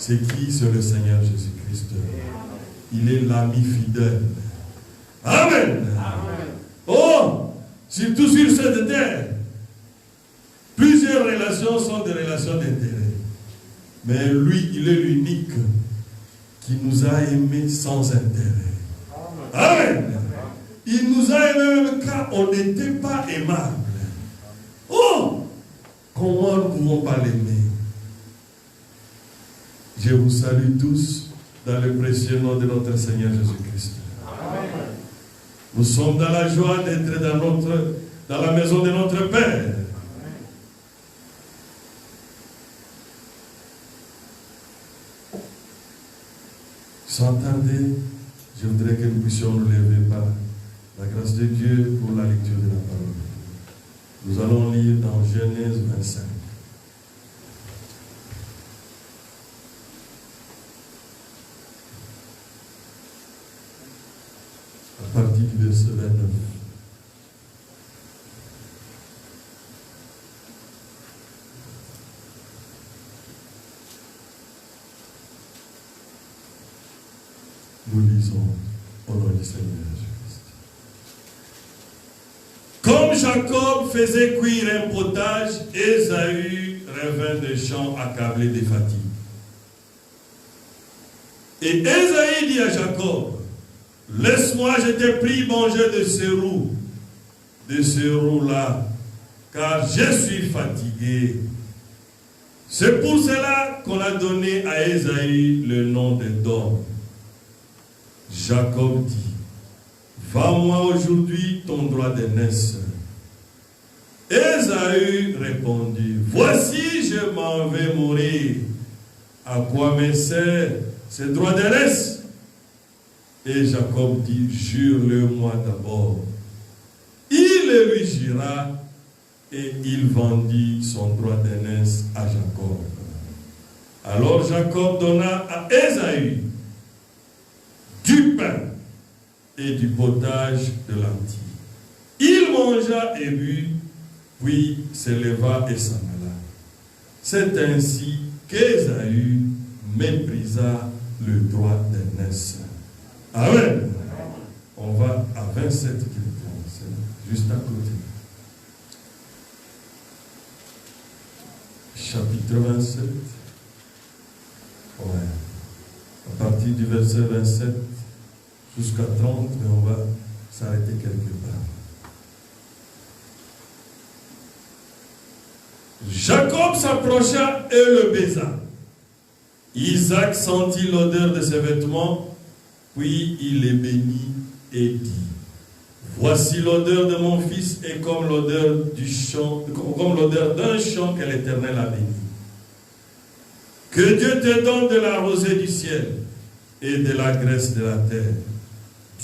C'est qui? C'est le Seigneur Jésus-Christ. Il est l'ami fidèle. Amen. Amen. Oh, surtout sur cette terre, plusieurs relations sont des relations d'intérêt. Mais lui, il est l'unique qui nous a aimés sans intérêt. Amen. Il nous a aimés même quand on n'était pas aimable. Oh, comment nous ne pouvons pas l'aimer? Je vous salue tous dans le précieux nom de notre Seigneur Jésus-Christ. Nous sommes dans la joie d'être dans la maison de notre Père. Sans tarder, je voudrais que nous puissions nous lever par la grâce de Dieu pour la lecture de la parole. Nous allons lire dans Genèse 25. À partir du verset 29. Nous lisons au nom du Seigneur Jésus-Christ. Comme Jacob faisait cuire un potage, Ésaü revint des champs accablé de fatigue. Et Ésaü dit à Jacob, laisse-moi, je t'ai pris manger de ce roux-là, car je suis fatigué. C'est pour cela qu'on a donné à Ésaü le nom d'Édom. Jacob dit, vends-moi aujourd'hui ton droit d'aînesse. Ésaü répondit, voici, je m'en vais mourir. À quoi me sert ses droits d'aînesse. Et Jacob dit, jure-le-moi d'abord. Il le lui jura et il vendit son droit d'aînesse à Jacob. Alors Jacob donna à Ésaü du pain et du potage de lentilles. Il mangea et but, puis s'éleva et s'en alla. C'est ainsi qu'Ésaü méprisa le droit d'aînesse. Amen. On va à 27 c'est juste à côté. Chapitre 27. Ouais. À partir du verset 27 jusqu'à 30, mais on va s'arrêter quelque part. Jacob s'approcha et le baisa. Isaac sentit l'odeur de ses vêtements, puis il les bénit et dit, voici l'odeur de mon fils est comme l'odeur du champ, comme l'odeur d'un champ que l'Éternel a béni. Que Dieu te donne de la rosée du ciel et de la graisse de la terre,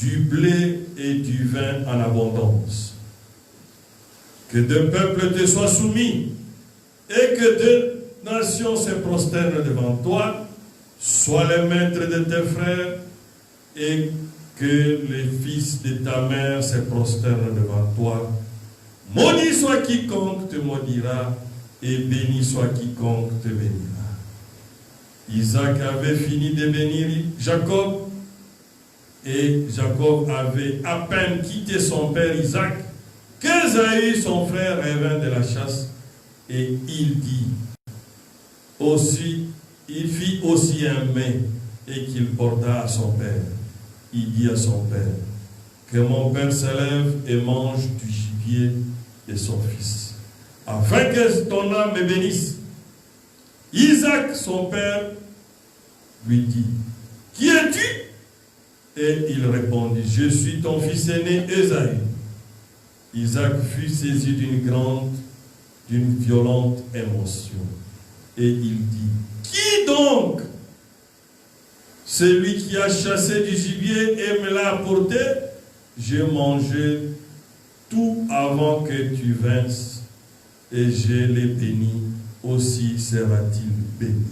du blé et du vin en abondance. Que deux peuples te soient soumis et que deux nations se prosternent devant toi, sois le maître de tes frères et que les fils de ta mère se prosternent devant toi. Maudit soit quiconque te maudira et béni soit quiconque te bénira. Isaac avait fini de bénir Jacob et Jacob avait à peine quitté son père Isaac qu'Ésaü, son frère, revint de la chasse et il dit aussi, il fit aussi un mets et qu'il porta à son père. Il dit à son père, que mon père se lève et mange du gibier de son fils, afin que ton âme me bénisse. Isaac, son père, lui dit, qui es-tu? Et il répondit, je suis ton fils aîné Ésaü. Isaac fut saisi d'une violente émotion. Et il dit, qui donc? Celui qui a chassé du gibier et me l'a apporté, j'ai mangé tout avant que tu vinsses, et je l'ai béni, aussi sera-t-il béni.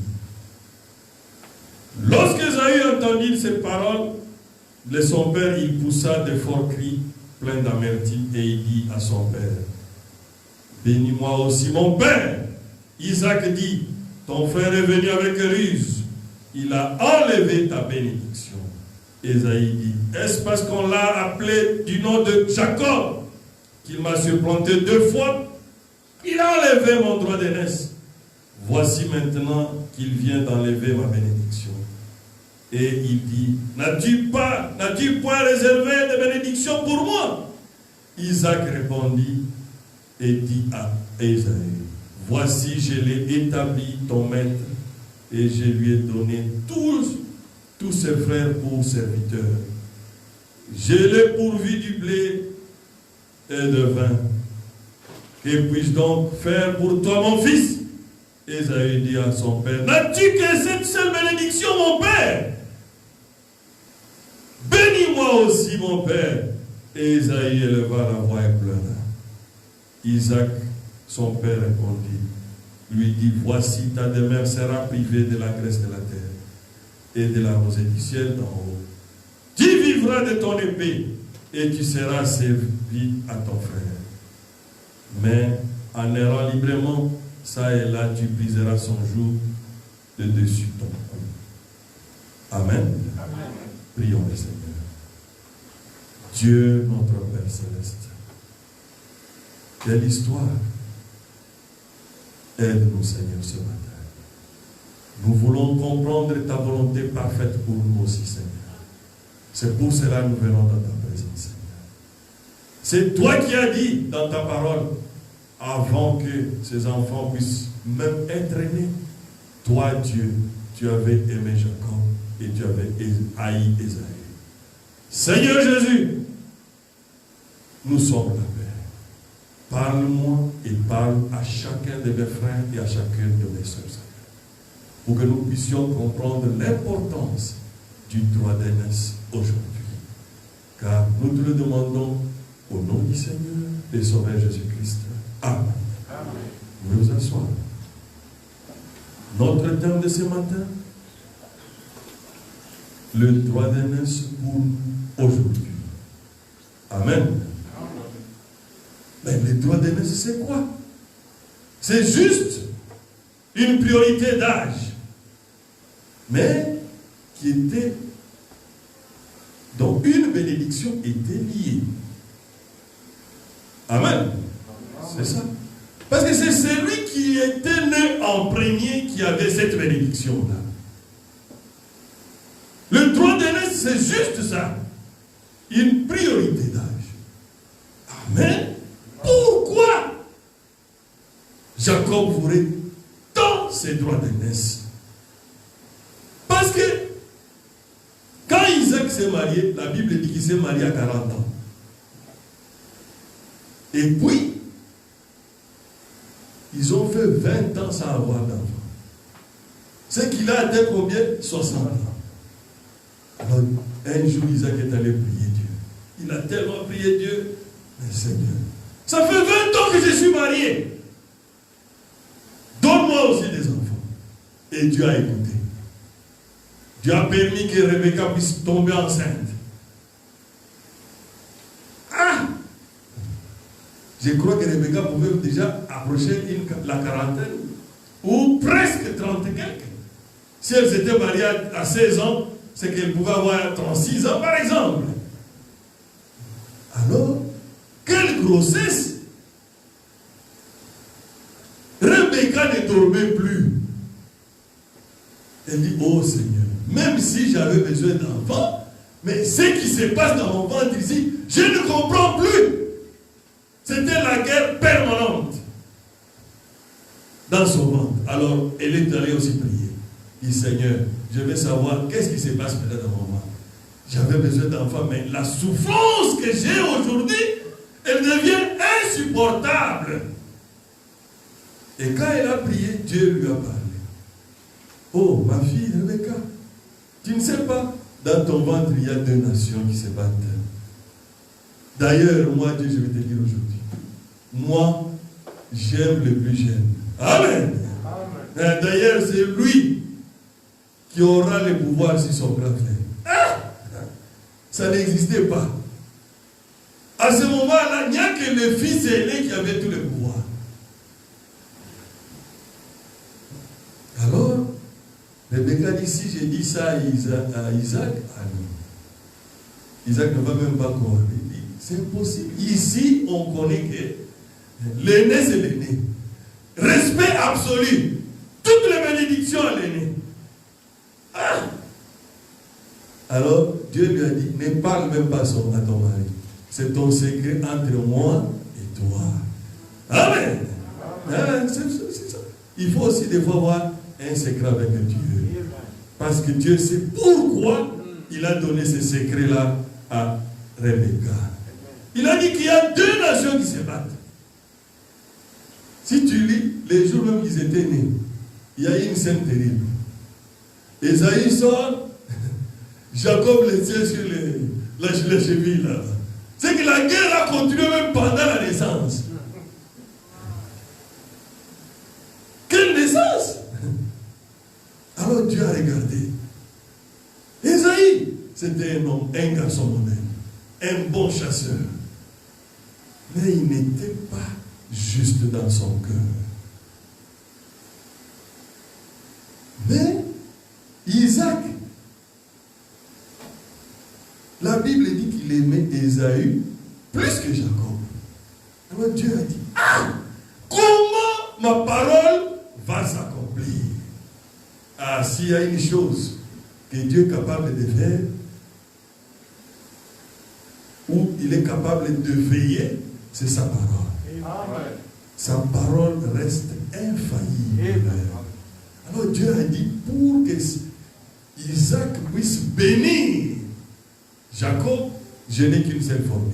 Lorsque Ésaü entendit ces paroles de son père, il poussa de forts cris pleins d'amertume et il dit à son père, bénis-moi aussi mon père. Isaac dit, ton frère est venu avec ruse, il a enlevé ta bénédiction. Ésaü dit, est-ce parce qu'on l'a appelé du nom de Jacob qu'il m'a supplanté 2 fois? Il a enlevé mon droit d'aînesse. Voici maintenant qu'il vient d'enlever ma bénédiction. Et il dit, n'as-tu point réservé de bénédiction pour moi? Isaac répondit et dit à Ésaü, voici je l'ai établi ton maître et je lui ai donné tous ses frères pour serviteurs. Je l'ai pourvu du blé et de vin. Que puis-je donc faire pour toi, mon fils? Ésaü dit à son père, n'as-tu que cette seule bénédiction, mon père? Bénis-moi aussi, mon père. Et Ésaü éleva la voix et pleura. Isaac, son père, répondit, lui dit, voici ta demeure sera privée de la graisse de la terre et de la rosée du ciel d'en haut. Tu vivras de ton épée et tu seras servi à ton frère. Mais en errant librement, ça et là, tu briseras son joug de dessus ton cou. Amen. Amen. Prions le Seigneur. Dieu, notre Père Céleste, quelle histoire. Aide-nous, Seigneur, ce matin. Nous voulons comprendre ta volonté parfaite pour nous aussi, Seigneur. C'est pour cela que nous venons dans ta présence, Seigneur. C'est toi qui as dit dans ta parole, avant que ces enfants puissent même être nés, toi, Dieu, tu avais aimé Jacob et tu avais haï Ésaü. Seigneur Jésus, nous sommes là, Père. Parle-moi et parle à chacun de mes frères et à chacune de mes soeurs. pour que nous puissions comprendre l'importance du droit d'aînesse aujourd'hui. Car nous te le demandons au nom du Seigneur et Sauveur Jésus-Christ. Amen. Nous nous assoyons. Notre thème de ce matin, le droit d'aînesse pour aujourd'hui. Amen. Mais le droit d'aînesse, c'est quoi? C'est juste une priorité d'âge, mais qui était, dont une bénédiction était liée. Amen. C'est ça. Parce que c'est celui qui était né en premier qui avait cette bénédiction-là. Le droit d'aînesse, c'est juste ça. Une priorité d'âge. Amen. Pourquoi Jacob voulait tant ses droits d'aînesse? Parce que quand Isaac s'est marié, la Bible dit qu'il s'est marié à 40 ans. Et puis, ils ont fait 20 ans sans avoir d'enfant. C'est qu'il a atteint combien? 60 ans. Alors, un jour, Isaac est allé prier Dieu. Il a tellement prié Dieu. Mais Seigneur, ça fait 20 ans que je suis marié. Donne-moi aussi des enfants. Et Dieu a écouté. Dieu a permis que Rebecca puisse tomber enceinte. Ah! Je crois que Rebecca pouvait déjà approcher la quarantaine, ou presque 30 et quelques. Si elle s'était mariée à 16 ans, c'est qu'elle pouvait avoir 36 ans, par exemple. Alors, quelle grossesse! Rebecca ne dormait plus. Elle dit, oh Seigneur, même si j'avais besoin d'enfants, mais ce qui se passe dans mon ventre ici, je ne comprends plus. C'était la guerre permanente dans son ventre. Alors, elle est allée aussi prier. Elle dit, Seigneur, je veux savoir qu'est-ce qui se passe maintenant dans mon ventre. J'avais besoin d'enfants, mais la souffrance que j'ai aujourd'hui, elle devient insupportable. Et quand elle a prié, Dieu lui a parlé. Oh, ma fille Rebecca, tu ne sais pas, dans ton ventre, il y a 2 nations qui se battent. D'ailleurs, moi, Dieu, je vais te dire aujourd'hui, moi, j'aime le plus jeune. Amen. Amen. D'ailleurs, c'est lui qui aura le pouvoir sur son grand frère. Ah! Ça n'existait pas. À ce moment-là, il n'y a que le fils aîné qui avait tout le pouvoir. Alors, Rebecca dit, si j'ai dit ça à Isaac, ah non. Isaac ne va même pas croire. Il dit, c'est impossible. Ici, on connaît que l'aîné, c'est l'aîné. Respect absolu. Toutes les bénédictions à l'aîné. Ah! Alors, Dieu lui a dit, ne parle même pas à ton mari. C'est ton secret entre moi et toi. Amen. Amen. C'est ça. Il faut aussi des fois avoir un secret avec Dieu. Parce que Dieu sait pourquoi il a donné ce secret-là à Rebecca. Il a dit qu'il y a 2 nations qui se battent. Si tu lis, les jours même qu'ils étaient nés, il y a eu une scène terrible. Esaïe sort, Jacob les tient sur la cheville là. C'est que la guerre a continué même pendant la naissance. Quelle naissance! Alors Dieu a regardé. Esaïe, c'était un homme, un garçon modèle, un bon chasseur. Mais il n'était pas juste dans son cœur. Mais Isaac, la Bible dit qu'il aimait Ésaü plus que Jacob. Alors Dieu a dit, ah, comment ma parole va s'accomplir? Ah, s'il y a une chose que Dieu est capable de faire, ou il est capable de veiller, c'est sa parole. Amen. Sa parole reste infaillible. Alors Dieu a dit, pour que Isaac puisse bénir Jacob, je n'ai qu'une seule formule.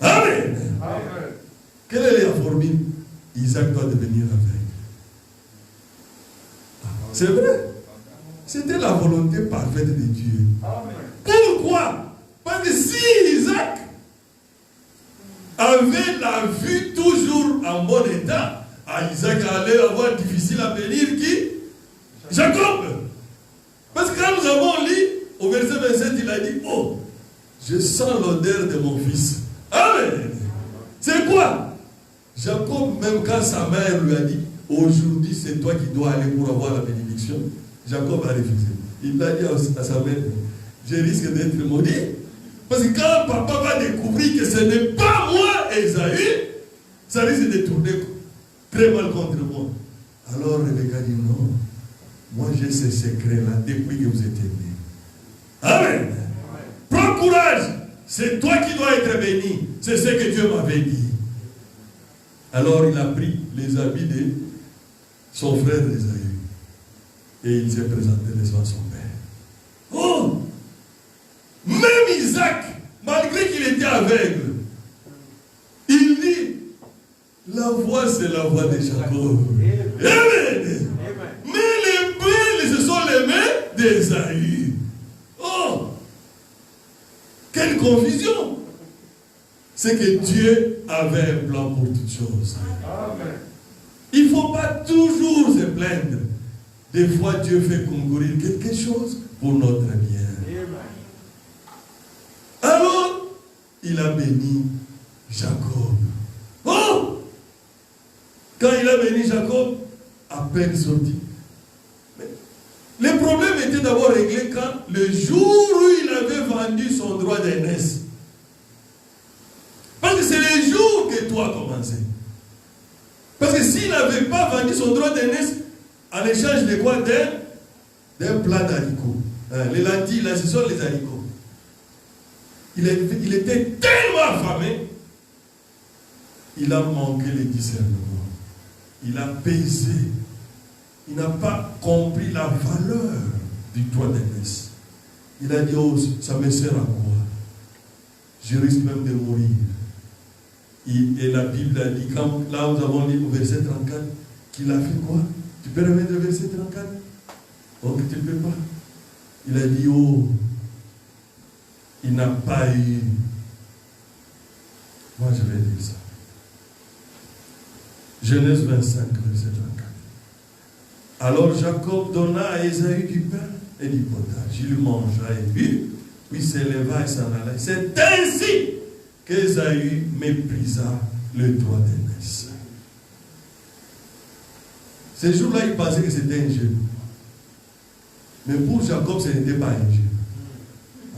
Amen. Amen. Quelle est la formule? Isaac doit devenir aveugle. C'est vrai. C'était la volonté parfaite de Dieu. Pourquoi? Parce que si Isaac avait la vue toujours en bon état, Isaac allait avoir difficile à bénir qui? Jacob. Parce que quand nous avons lu, au verset 27, il a dit, oh, je sens l'odeur de mon fils. Amen. C'est quoi? Jacob, même quand sa mère lui a dit, aujourd'hui c'est toi qui dois aller pour avoir la bénédiction, Jacob a refusé. Il a dit à sa mère, je risque d'être maudit. Parce que quand papa va découvrir que ce n'est pas moi, Esaü, ça risque de tourner très mal contre moi. Alors Rebecca dit, non, moi j'ai ce secret-là depuis que vous êtes nés. Amen. Prends courage, c'est toi qui dois être béni. C'est ce que Dieu m'avait dit. Alors il a pris les habits de son frère Esaü et il s'est présenté devant son père. Oh! Même Isaac, malgré qu'il était aveugle, il dit, la voix c'est la voix de Jacob. Amen. Mais les mains, ce sont les mains d'Esaü. Oh! Quelle confusion! C'est que Dieu avait un plan pour toutes choses. Amen. Il ne faut pas toujours se plaindre. Des fois, Dieu fait concourir quelque chose pour notre bien. Amen. Alors, il a béni Jacob. Oh! Quand il a béni Jacob, à peine sorti. Le problème était d'abord réglé quand le jour où il avait vendu son droit d'aînesse. Parce que c'est le jour que tout a commencé. Parce que s'il n'avait pas vendu son droit d'aînesse, en échange de quoi? D'un plat d'haricots. Les lentilles, là, ce sont les haricots. Il était tellement affamé, il a manqué le discernement. Il a pesé. Il n'a pas compris la valeur du droit d'aînesse. Il a dit, oh, ça me sert à quoi? Je risque même de mourir. Et la Bible a dit, quand là nous avons lu au verset 34, qu'il a fait quoi? Tu peux remettre le verset 34? Donc tu ne peux pas. Il a dit, oh, il n'a pas eu. Moi je vais dire ça. Genèse 25, verset 34. Alors Jacob donna à Esaü du pain et du potage. Il mangea et but, puis s'éleva et s'en alla. C'est ainsi qu'Esaü méprisa le droit d'aînesse. Ce jour-là, il pensait que c'était un jeu. Mais pour Jacob, ce n'était pas un jeu.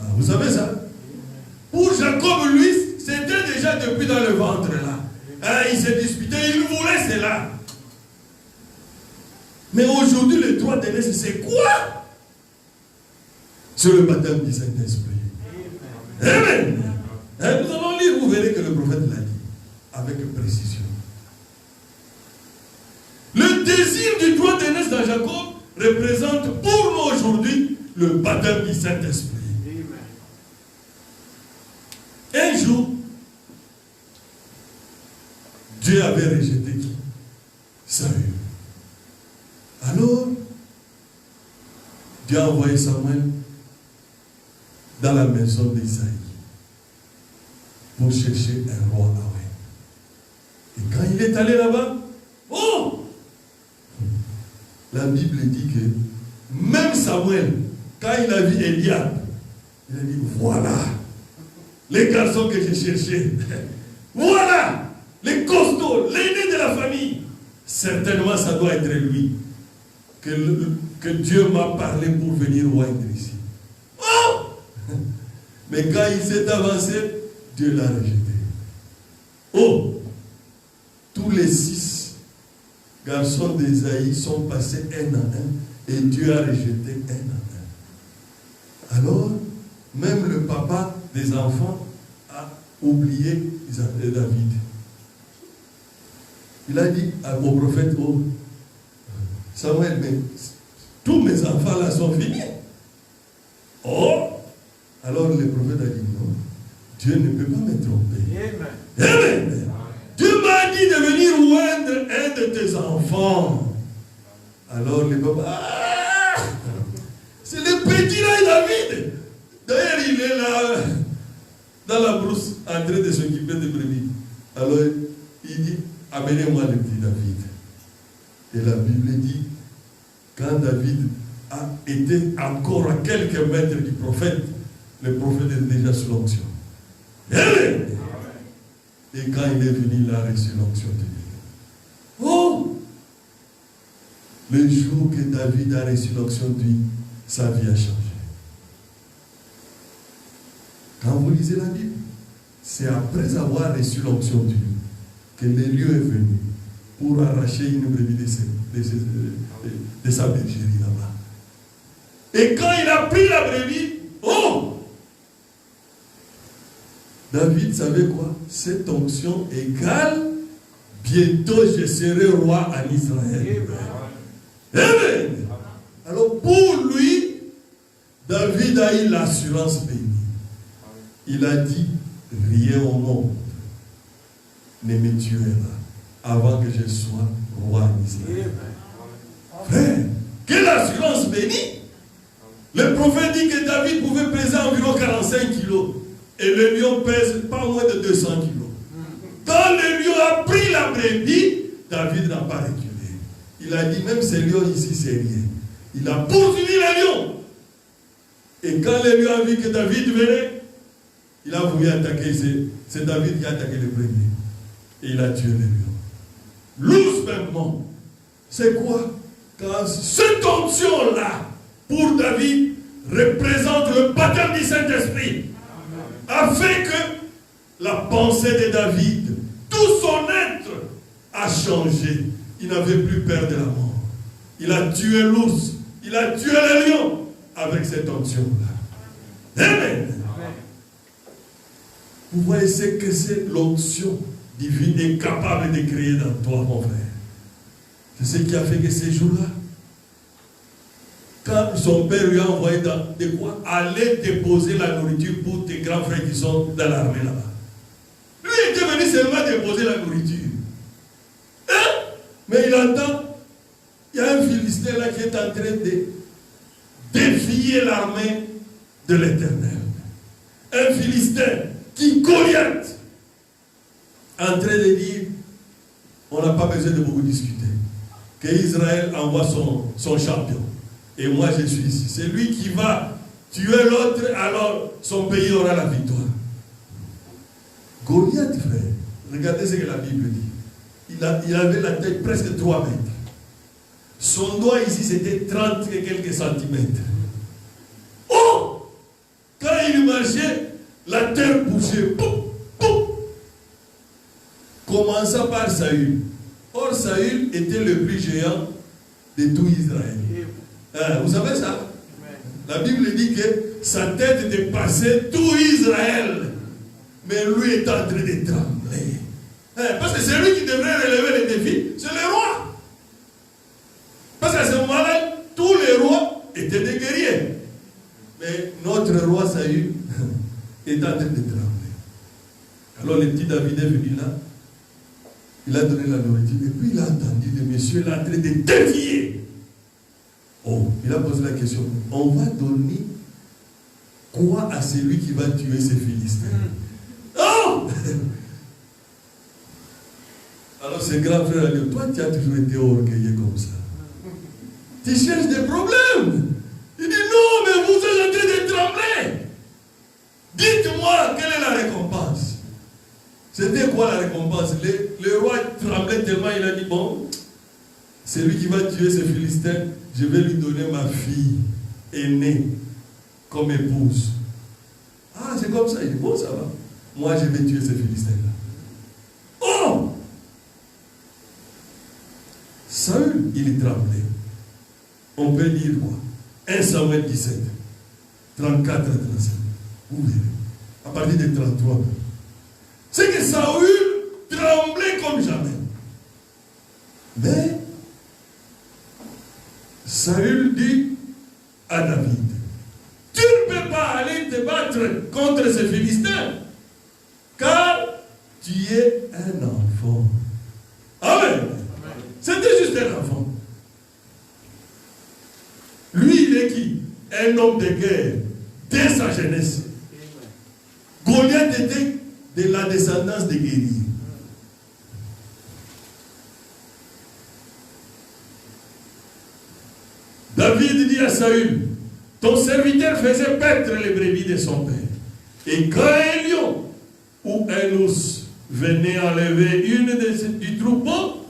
Ah, vous savez ça? Pour Jacob, lui, c'était déjà depuis dans le ventre là. Ah, il s'est disputé, il voulait cela. Mais aujourd'hui, le droit d'aînesse, c'est quoi? C'est le baptême du Saint-Esprit. Amen. Nous allons lire, vous verrez que le prophète l'a dit, avec précision. Le désir du droit d'aînesse dans Jacob représente pour nous aujourd'hui le baptême du Saint-Esprit. Un jour, Dieu avait rejeté qui? Saül. Alors, Dieu a envoyé Samuel dans la maison d'Isaïe pour chercher un roi à. Et quand il est allé là-bas, oh! La Bible dit que même Samuel, quand il a vu Eliab, il a dit, voilà les garçons que j'ai cherchés. Voilà les costauds, l'aîné de la famille. Certainement, ça doit être lui que Dieu m'a parlé pour venir oindre ici. Oh! Mais quand il s'est avancé, Dieu l'a rejeté. Oh! Tous les 6 garçons d'Ésaïe sont passés un à un et Dieu a rejeté un à un. Alors, même le papa des enfants a oublié David. Il a dit au prophète, oh, Samuel, mais tous mes enfants là sont finis. Oh! Alors le prophète a dit, non, Dieu ne peut pas me tromper. Amen. Amen. Dieu m'a dit de venir oindre un de tes enfants. Alors le papa, C'est le petit là, David. D'ailleurs, il est là, dans la brousse, en train de s'occuper de brebis. Alors, il dit, amenez-moi le petit David. Et la Bible dit, quand David a été encore à quelques mètres du prophète, le prophète est déjà sous l'onction. Amen. Et quand il est venu, il a reçu l'onction de Dieu. Oh! Le jour que David a reçu l'onction de Dieu, sa vie a changé. Quand vous lisez la Bible, c'est après avoir reçu l'onction de Dieu que l'élu est venu pour arracher une brebis de sa bergerie là-bas. Et quand il a pris la brebis, oh! David savait quoi? Cette onction égale, bientôt je serai roi en Israël. Amen. Alors pour lui, David a eu l'assurance bénie. Il a dit, rien au monde ne me tuera avant que je sois roi en Israël. Frère, quelle assurance bénie! Le prophète dit que David pouvait peser environ 45 kilos. Et le lion pèse pas moins de 200 kilos. Quand le lion a pris la brebis, David n'a pas reculé. Il a dit, même ce lion ici, c'est rien. Il a poursuivi le lion. Et quand le lion a vu que David venait, il a voulu attaquer. C'est David qui a attaqué le premier. Et il a tué le lion. L'ours maintenant, c'est quoi? Quand cette onction-là, pour David, représente le baptême du Saint-Esprit. Afin que la pensée de David, tout son être a changé. Il n'avait plus peur de la mort. Il a tué l'ours. Il a tué le lion avec cette onction-là. Amen. Vous voyez ce que c'est l'onction divine est capable de créer dans toi, mon frère. C'est ce qui a fait que ces jours-là, quand son père lui a envoyé de quoi aller déposer la nourriture pour tes grands frères qui sont dans l'armée là-bas. Lui était venu seulement déposer la nourriture. Hein? Mais il entend, il y a un Philistin là qui est en train de défier l'armée de l'Éternel. Un Philistin qui Goliath, en train de dire, on n'a pas besoin de beaucoup discuter, que Israël envoie son champion. Et moi je suis ici. C'est lui qui va tuer l'autre, alors son pays aura la victoire. Goliath, frère, regardez ce que la Bible dit. Il avait la tête presque 3 mètres. Son doigt ici, c'était 30 et quelques centimètres. Oh! Quand il marchait, la terre bougeait. Poum, poum. Commençant par Saül. Or, Saül était le plus géant de tout Israël. Vous savez ça? La Bible dit que sa tête dépassait tout Israël. Mais lui est en train de trembler. Parce que c'est lui qui devrait relever les défis. C'est le roi. Parce qu'à ce moment-là, tous les rois étaient des guerriers. Mais notre roi Saül est en train de trembler. Alors le petit David est venu là. Il a donné la nourriture. Et puis il a entendu le monsieur là en train de défier. Oh, il a posé la question. On va donner quoi à celui qui va tuer ces Philistins? Oh! Alors ce grand frère a dit, toi tu as toujours été orgueilleux comme ça. Tu cherches des problèmes. Il dit, non, mais vous êtes en train de trembler. Dites-moi, quelle est la récompense? C'était quoi la récompense? Le roi tremblait tellement, il a dit, bon, celui qui va tuer ces Philistins, je vais lui donner ma fille aînée comme épouse. Ah, c'est comme ça. Il dit, bon, ça va. Moi, je vais tuer ces Philistins-là. Oh! Saül, il tremblait. On peut dire quoi? 1 Samuel 17, 34 à 35. Vous verrez. À partir de 33. C'est que Saül tremblait comme jamais. Mais Saül dit à David, tu ne peux pas aller te battre contre ces Philistins, car tu es un enfant. Amen. C'était juste un enfant. Lui, il est qui? un homme de guerre dès sa jeunesse. Goliath était de la descendance des guerriers. David dit à Saül, ton serviteur faisait paître les brebis de son père. Et quand un lion ou un ours venait enlever une du troupeau,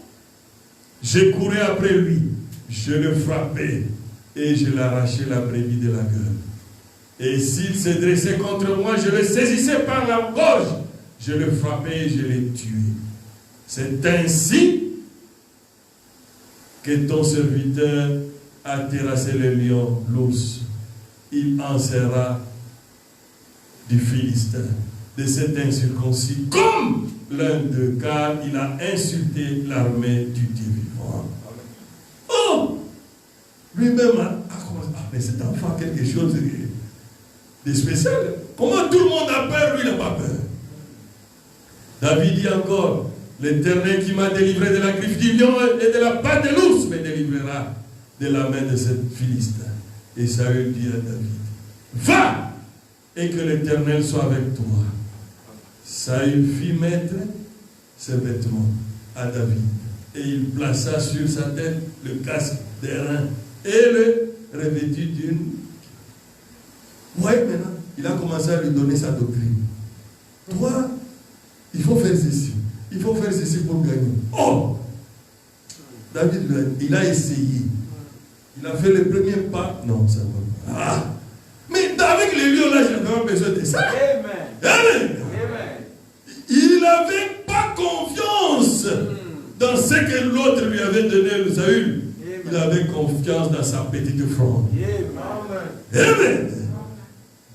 je courais après lui, je le frappais et je l'arrachais la brebis de la gueule. Et s'il se dressait contre moi, je le saisissais par la gorge, je le frappais et je le tuais. C'est ainsi que ton serviteur a terrassé le lion, l'ours. Il en sera du Philistin, de cet incirconcis, comme l'un d'eux, car il a insulté l'armée du Dieu vivant. Oh! Lui-même a commencé. Ah, mais cet enfant a quelque chose de spécial. Comment tout le monde a peur, lui il n'a pas peur. David dit encore, l'Éternel qui m'a délivré de la griffe du lion et de la patte de l'ours me délivrera de la main de cet Philistin. Et Saül dit à David, va, et que l'Éternel soit avec toi. Saül fit mettre ses vêtements à David, et il plaça sur sa tête le casque d'airain et le revêtit d'une. Oui, maintenant, il a commencé à lui donner sa doctrine. Toi, il faut faire ceci. Il faut faire ceci pour gagner. Oh! David, il a essayé. Il a fait le premier pas. Non, ça va pas. Ah! Mais avec les lions là, je n'avais pas besoin de ça. Amen. Amen. Il n'avait pas confiance dans ce que l'autre lui avait donné, le Saül. Il avait confiance dans sa petite fronde. Amen.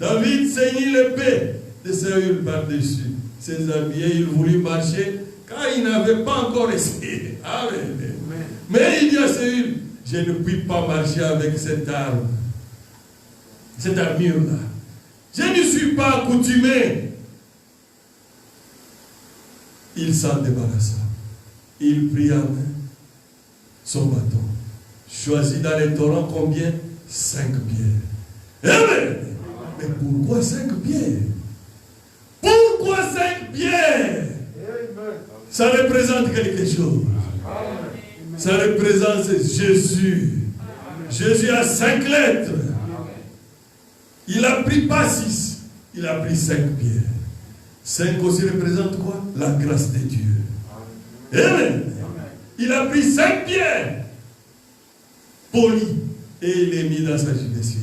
David saignit l'épée de Saül par-dessus ses habits et il voulut marcher car il n'avait pas encore essayé. Amen. Mais il dit à Saül, je ne puis pas marcher avec cette arme, cette armure-là. Je ne suis pas accoutumé. Il s'en débarrassa. Il prit en main son bâton. Choisit dans les torrents combien? 5 pierres. Amen. Mais pourquoi 5 pierres? Pourquoi 5 pierres? Ça représente quelque chose. Ça représente Jésus. Jésus a 5 lettres. Il a pris pas 6. Il a pris 5 pierres. 5 aussi représente quoi? La grâce de Dieu. Amen. Il a pris 5 pierres polies et il les mis dans sa gibecière.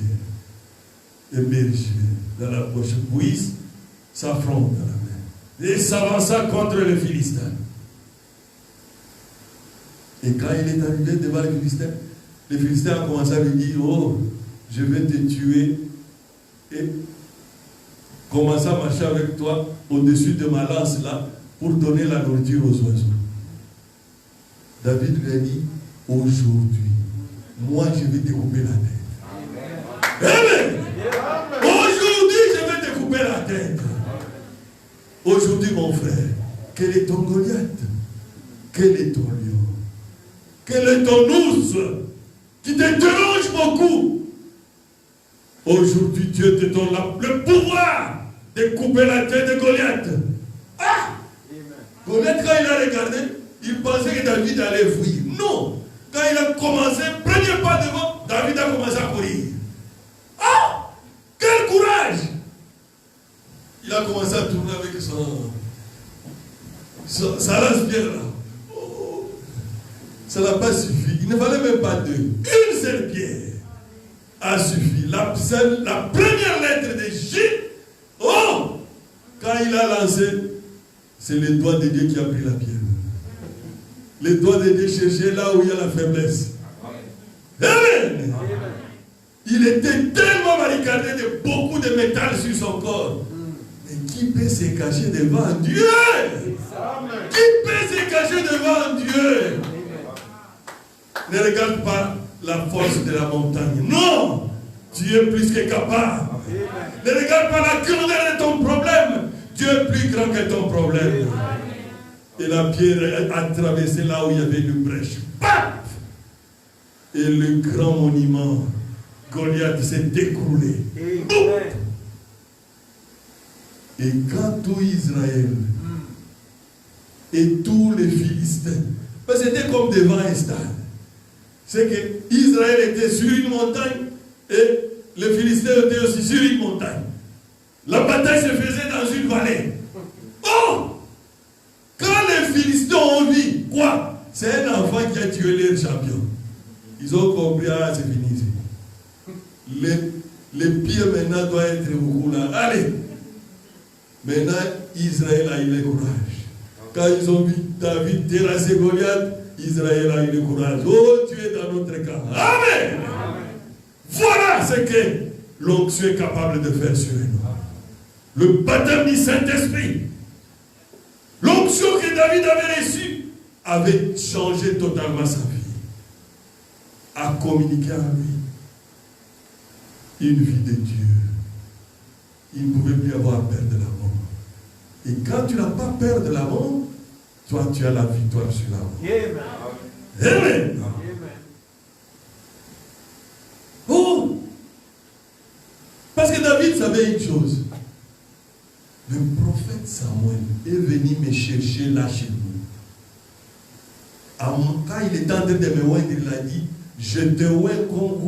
Et berger dans la poche, puise sa fronde dans la main et s'avança contre le Philistin. Et quand il est arrivé devant le Philistin a commencé à lui dire, oh, je vais te tuer et commencer à marcher avec toi au-dessus de ma lance là pour donner la nourriture aux oiseaux. David lui a dit, aujourd'hui, moi je vais te couper la tête. Amen. Aujourd'hui je vais te couper la tête. Aujourd'hui mon frère, quel est ton Goliath? Quel est ton lion? Quel est ton ours qui te dérange beaucoup? Aujourd'hui Dieu te donne le pouvoir de couper la tête de Goliath. Ah! Goliath, quand il a regardé, il pensait que David allait fuir. Non! Quand il a commencé, premier pas devant, David a commencé à courir. Ah! Quel courage! Il a commencé à tourner avec sa lance-pierre là. Oh. Ça n'a pas suffi. Il ne fallait même pas 2. Une seule pierre a suffi. La première lettre de J. Oh! Quand il a lancé, c'est le doigt de Dieu qui a pris la pierre. Le doigt de Dieu cherchait là où il y a la faiblesse. Amen. Il était tellement barricadé de beaucoup de métal sur son corps. Mais qui peut se cacher devant Dieu? Qui peut se cacher devant Dieu? Ne regarde pas la force de la montagne. Non! Tu es plus que capable. Ne regarde pas la grandeur de ton problème. Dieu est plus grand que ton problème. Et la pierre a traversé là où il y avait une brèche. Paf! Et le grand monument Goliath s'est écroulé. Amen. Et quand tout Israël et tous les Philistins, parce que c'était comme devant un stade, c'est que Israël était sur une montagne et les Philistins étaient aussi sur une montagne. La bataille se faisait dans une vallée. Oh! Quand les Philistins ont vu, quoi? C'est un enfant qui a tué leur champion. Ils ont compris, ah, c'est fini. Les pieds maintenant doivent être beaucoup là. Allez! Maintenant, Israël a eu le courage. Quand ils ont vu David terrasser Goliath, Israël a eu le courage. Oh, tu es dans notre camp. Amen! Amen. Voilà ce que l'onction est capable de faire sur nous. Le baptême du Saint-Esprit. L'onction que David avait reçue avait changé totalement sa vie. A communiqué à lui une vie de Dieu. Il ne pouvait plus avoir peur de la mort. Et quand tu n'as pas peur de la mort, toi tu as la victoire sur la mort. Amen. Amen. Oh! Parce que David savait une chose. Le prophète Samuel est venu me chercher là chez nous. Quand il était en train de me oindre, il a dit, je te oins comme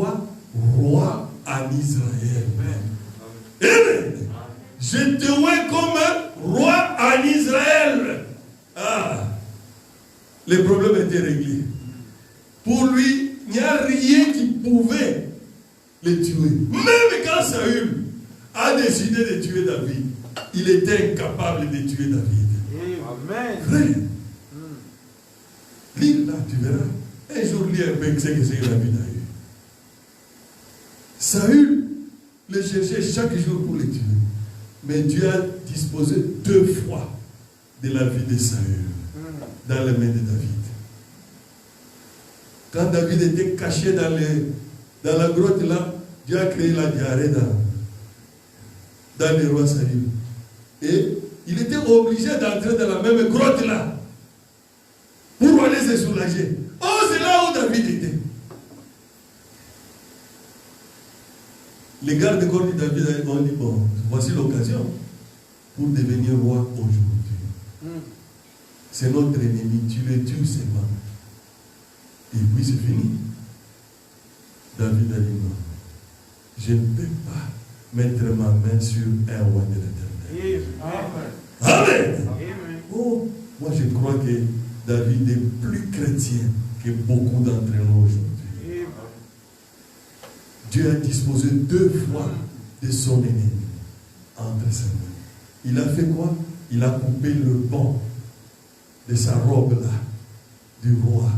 roi en Israël. Amen. Je te oins comme roi en Israël. Ah, les problèmes étaient réglés. Pour lui, il n'y a rien qui pouvait le tuer. Même quand Saül a décidé de tuer David, il était incapable de tuer David. Amen. Frère, lis là, tu verras. Un jour, lis un peu ce que c'est que David a eu. Saül le cherchait chaque jour pour le tuer. Mais Dieu a disposé 2 fois de la vie de Saül dans les mains de David. Quand David était caché dans la grotte là, Dieu a créé la diarrhée dans le roi Saül. Et il était obligé d'entrer dans la même grotte là pour aller se soulager. Oh, c'est là où David était. Les gardes-corps de David ont dit, bon, voici l'occasion pour devenir roi aujourd'hui. C'est notre ennemi, tu le tues seulement. Et puis c'est fini. David a dit non. Je ne peux pas mettre ma main sur un roi de l'Éternel. Amen. Amen. Oh, moi je crois que David est plus chrétien que beaucoup d'entre nous aujourd'hui. Dieu a disposé 2 fois de son ennemi entre ses mains. Il a fait quoi? Il a coupé le pan de sa robe là, du roi.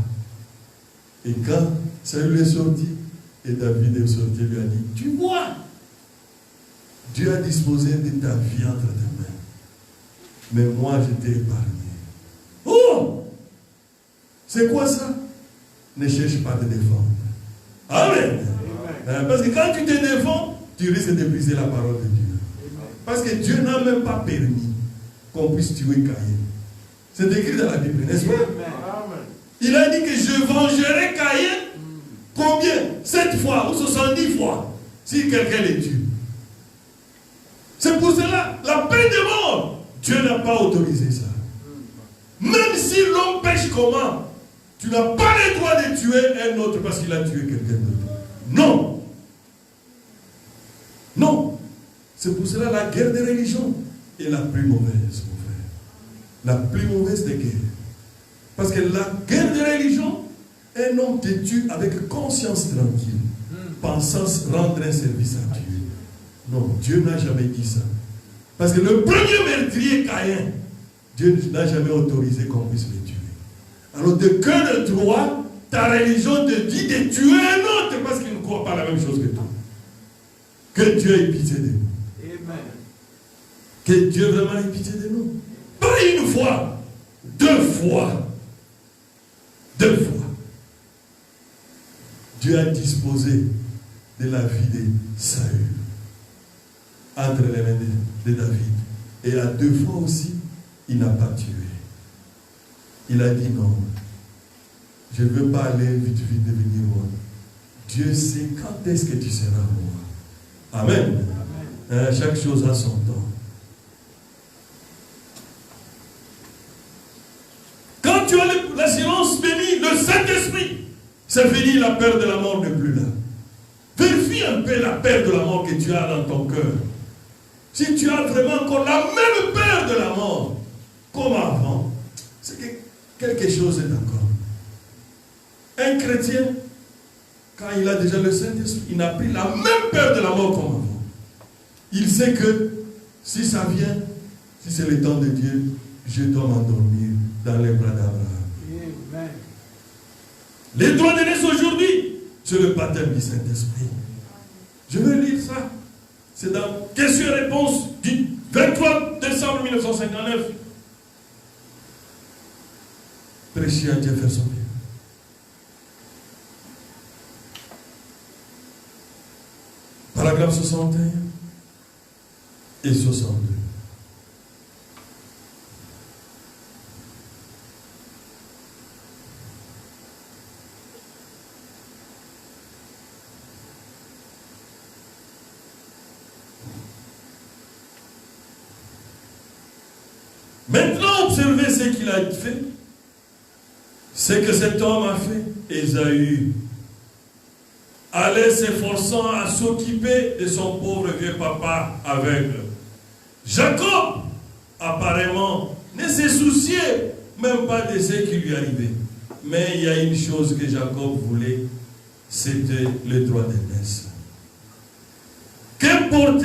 Et quand Saül est sorti, et David est sorti, il lui a dit, tu vois, Dieu a disposé de ta vie entre tes mains. Mais moi, je t'ai épargné. Oh! C'est quoi ça? Ne cherche pas à te défendre. Amen. Parce que quand tu te défends, tu risques de briser la parole de Dieu. Parce que Dieu n'a même pas permis qu'on puisse tuer Caïn. C'est écrit dans la Bible, n'est-ce pas? Il a dit que je vengerai Caïn combien? 7 fois ou 70 fois si quelqu'un les tue. C'est pour cela, la peine de mort, Dieu n'a pas autorisé ça. Même si l'homme pêche comment, tu n'as pas le droit de tuer un autre parce qu'il a tué quelqu'un d'autre. Non. Non. C'est pour cela la guerre des religions est la plus mauvaise, mon frère. La plus mauvaise des guerres. Parce que la guerre des religions, un homme te tue avec conscience tranquille, pensant rendre un service à Dieu. Non, Dieu n'a jamais dit ça. Parce que le premier meurtrier, Caïn, Dieu n'a jamais autorisé qu'on puisse le tuer. Alors de cœur de droit, ta religion te dit de tuer un autre parce qu'il ne croit pas la même chose que toi. Que Dieu ait pitié de nous. Amen. Que Dieu vraiment ait pitié de nous. Pas une fois, 2 fois. 2 fois. Dieu a disposé de la vie de Saül entre les mains de David. Et à 2 fois aussi, il n'a pas tué. Il a dit non. Je ne veux pas aller vite devenir roi. Dieu sait quand est-ce que tu seras roi. Amen. Amen. Chaque chose a son temps. Quand tu as l'assurance bénie, le Saint-Esprit, c'est fini, la peur de la mort n'est plus là. Vérifie un peu la peur de la mort que tu as dans ton cœur. Si tu as vraiment encore la même peur de la mort, comme avant, c'est que quelque chose est encore. Un chrétien, quand il a déjà le Saint-Esprit, il n'a plus la même peur de la mort comme avant. Il sait que si ça vient, si c'est le temps de Dieu, je dois m'endormir dans les bras d'Abraham. Les droits d'aînesse aujourd'hui, c'est le baptême du Saint-Esprit. Je vais lire ça. C'est dans Questions-réponses du 23 décembre 1959. Prêchez à Jefferson. Paragraphe 61 et 62. Maintenant, observez ce qu'il a fait. Ce que cet homme a fait, Ésaü, allait s'efforçant à s'occuper de son pauvre vieux papa aveugle. Jacob, apparemment, ne se souciait même pas de ce qui lui arrivait. Mais il y a une chose que Jacob voulait, c'était le droit d'aînesse. Qu'importe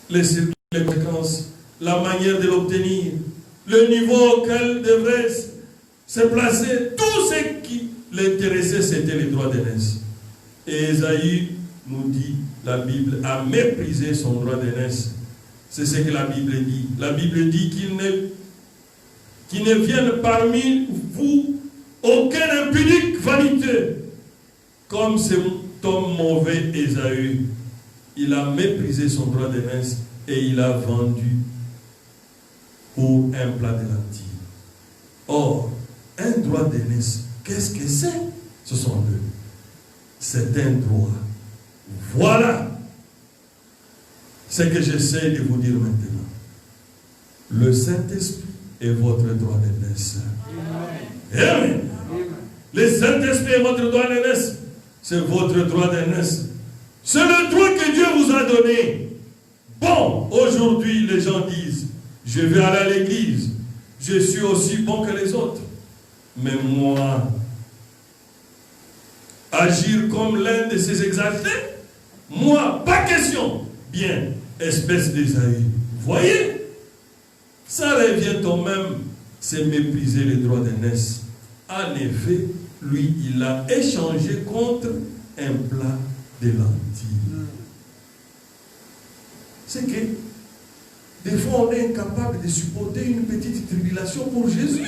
les fréquences, la manière de l'obtenir, le niveau auquel devrait se placer, tout ce qui l'intéressait, c'était les droits d'aînesse. Et Ésaü nous dit, la Bible a méprisé son droit d'aînesse. C'est ce que la Bible dit. La Bible dit qu'il ne vienne parmi vous aucun impudique vaniteux, comme cet homme mauvais Ésaü. Il a méprisé son droit d'aînesse et il a vendu pour un plat de lentilles. Or, un droit d'aînesse, qu'est-ce que c'est? Ce sont deux. C'est un droit. Voilà ce que j'essaie de vous dire maintenant. Le Saint-Esprit est votre droit d'aînesse. Amen. Le Saint-Esprit est votre droit d'aînesse. C'est votre droit d'aînesse. C'est le droit que Dieu vous a donné. Bon, aujourd'hui, les gens disent, je vais aller à l'église, je suis aussi bon que les autres. Mais moi, agir comme l'un de ces exaltés, moi, pas question. Bien, espèce d'Ésaü. Voyez, ça revient quand même, c'est mépriser les droits d'aînesse. En effet, lui, il a échangé contre un plat de lentilles. C'est que des fois on est incapable de supporter une petite tribulation pour Jésus.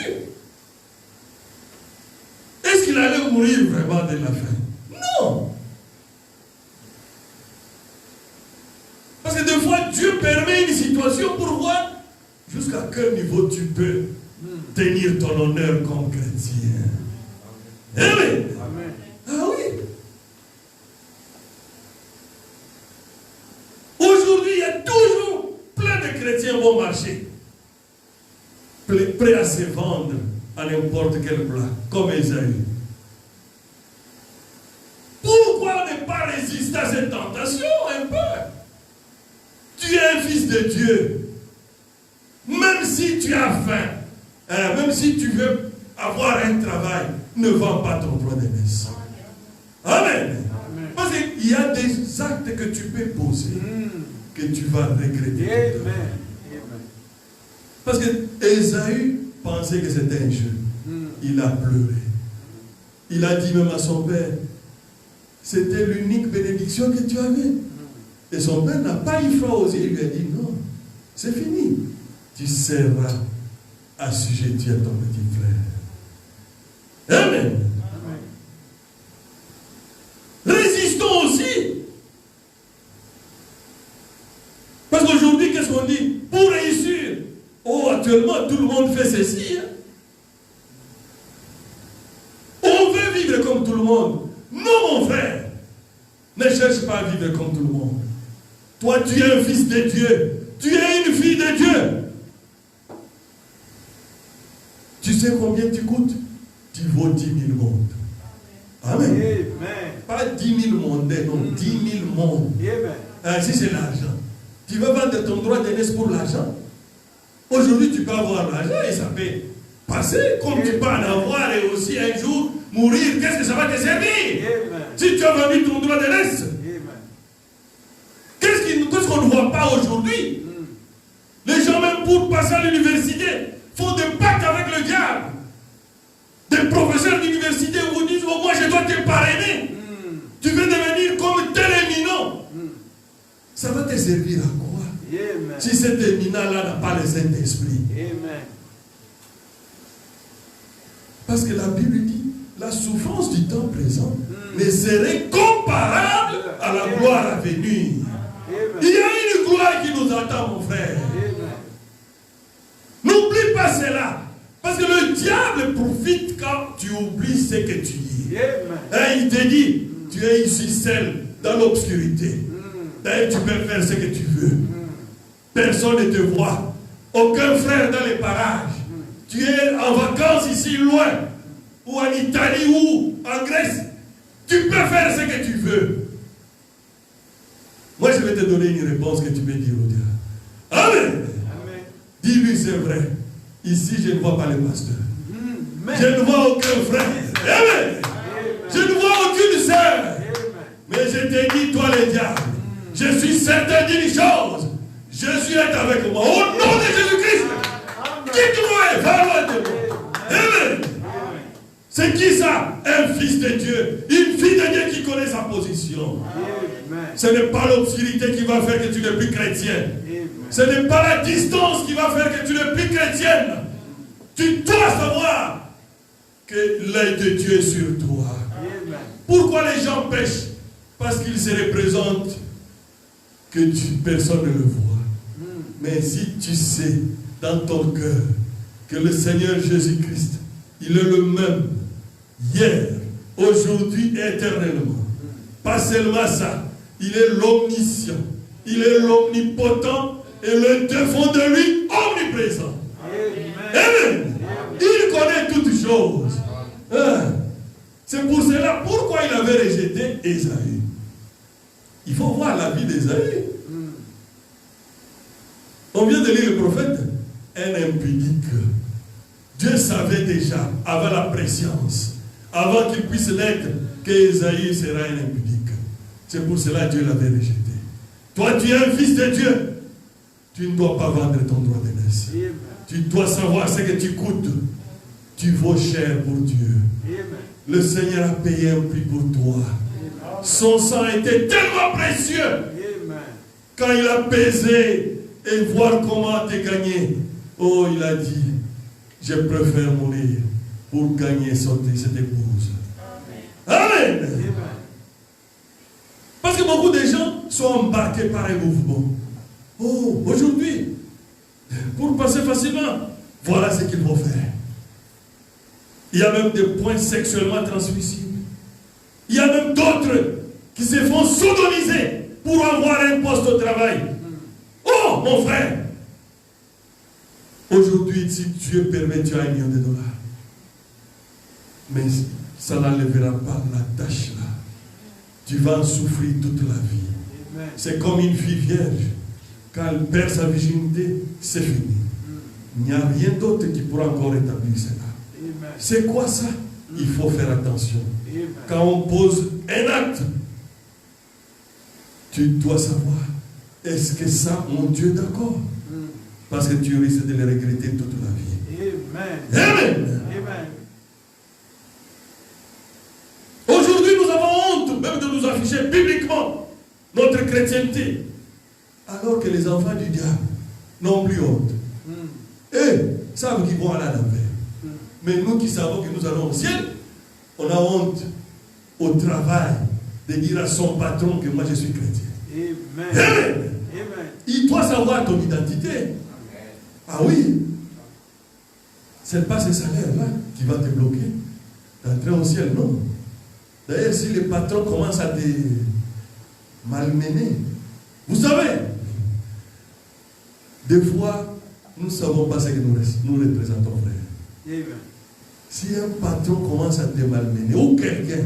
Est-ce qu'il allait mourir vraiment de la faim? Non. Parce que des fois Dieu permet une situation pour voir jusqu'à quel niveau tu peux tenir ton honneur comme chrétien. Amen. Amen. Ah oui. Aujourd'hui, il y a toujours plein de chrétiens bon marché, prêts à se vendre à n'importe quel plat, comme Ésaü. Pourquoi ne pas résister à cette tentation un peu? Tu es un fils de Dieu. Même si tu as faim, même si tu veux avoir un travail, ne vends pas ton droit d'aînesse. Amen. Parce qu'il y a des actes que tu peux poser que tu vas regretter. Amen. Parce que Ésaü pensait que c'était un jeu. Il a pleuré. Il a dit même à son père, c'était l'unique bénédiction que tu avais. Et son père n'a pas eu froid aux yeux. Il lui a dit, non, c'est fini. Tu seras assujetti à ton petit frère. Amen. Résistons aussi. Parce qu'aujourd'hui, qu'est-ce qu'on dit? Pour réussir. Oh, actuellement, tout le monde fait ceci. Hein? On veut vivre comme tout le monde. Toi, tu es un fils de Dieu. Tu es une fille de Dieu. Tu sais combien tu coûtes? Tu vaux 10 000 mondes. Amen. Amen. Pas 10 000 mondains, non, 10 000 mondes. Amen. Si c'est l'argent. Tu veux vendre ton droit d'aînesse pour l'argent. Aujourd'hui, tu peux avoir l'argent et ça peut passer. Comme tu peux en avoir et aussi un jour mourir, qu'est-ce que ça va te servir? Amen. Si tu as vendu ton droit d'aînesse. Qu'est-ce qu'on ne voit pas aujourd'hui? Les gens, même pour passer à l'université, font des pactes avec le diable. Des professeurs d'université vous disent, oh, moi je dois te parrainer. Tu veux devenir comme tel éminent. Ça va te servir à quoi? Amen. Si cet éminent-là n'a pas le Saint-Esprit. Amen. Parce que la Bible dit, la souffrance du temps présent ne serait comparable à la gloire à venir. Il y a une gloire qui nous attend, mon frère. N'oublie pas cela. Parce que le diable profite quand tu oublies ce que tu dis. Et il te dit, tu es ici seul, dans l'obscurité. Et tu peux faire ce que tu veux. Personne ne te voit. Aucun frère dans les parages. Tu es en vacances ici loin. Ou en Italie ou en Grèce. Tu peux faire ce que tu veux. Moi, je vais te donner une réponse que tu peux dire au diable. Amen. Amen. Dis-lui, c'est vrai. Ici, je ne vois pas les pasteurs. Je ne vois aucun frère. Amen. Je ne vois aucune sœur. Mais je te dis, toi, le diable, je suis certain d'une chose. Jésus est avec moi. Au nom de Jésus-Christ. Quitte-moi. Va loin de moi. Amen. C'est qui ça? Un fils de Dieu. Une fille de Dieu qui connaît sa position. Ce n'est pas l'obscurité qui va faire que tu n'es plus chrétien. Ce n'est pas la distance qui va faire que tu n'es plus chrétienne. Tu dois savoir que l'œil de Dieu est sur toi. Pourquoi les gens pêchent? Parce qu'ils se représentent que personne ne le voit. Mais si tu sais dans ton cœur que le Seigneur Jésus-Christ, il est le même hier, aujourd'hui et éternellement. Pas seulement ça, il est l'omniscient, il est l'omnipotent et le défaut de lui omniprésent. Amen. Il connaît toutes choses. C'est pour cela pourquoi il avait rejeté Ésaü. Il faut voir la vie d'Ésaü. On vient de lire le prophète, un impudique. Dieu savait déjà, avant la préscience, avant qu'il puisse naître, qu'Ésaü sera un impudique. C'est pour cela que Dieu l'avait rejeté. Toi, tu es un fils de Dieu. Tu ne dois pas vendre ton droit d'aînesse. Tu dois savoir ce que tu coûtes. Tu vaux cher pour Dieu. Le Seigneur a payé un prix pour toi. Son sang était tellement précieux. Quand il a pesé et voir comment te gagner, oh, il a dit, je préfère mourir pour gagner cette épouse. Amen. Parce que beaucoup de gens sont embarqués par un mouvement. Oh, aujourd'hui, pour passer facilement, voilà ce qu'ils vont faire. Il y a même des points sexuellement transmissibles. Il y a même d'autres qui se font sodomiser pour avoir un poste au travail. Oh, mon frère! Aujourd'hui, si Dieu permet, tu as $1 million. Mais ça n'enlèvera pas la tâche là. Tu vas en souffrir toute la vie. C'est comme une fille vierge. Quand elle perd sa virginité, c'est fini. Il n'y a rien d'autre qui pourra encore établir cela. C'est quoi ça? Il faut faire attention. Quand on pose un acte, tu dois savoir, est-ce que ça, mon Dieu, est d'accord? Parce que tu risques de le regretter toute la vie. Amen. Amen. Aujourd'hui, nous avons honte même de nous afficher publiquement notre chrétienté. Alors que les enfants du diable n'ont plus honte. Eux savent qu'ils vont aller à l'enfer. Mais nous qui savons que nous allons au ciel, on a honte au travail de dire à son patron que moi je suis chrétien. Amen. Amen. Il doit savoir ton identité. Ah oui. Ce n'est pas ce salaire-là qui va te bloquer d'entrer au ciel, non. D'ailleurs, si le patron commence à te malmener, Vous savez, des fois, nous ne savons pas ce que nous représentons, frère. Amen. Si un patron commence à te malmener, ou quelqu'un,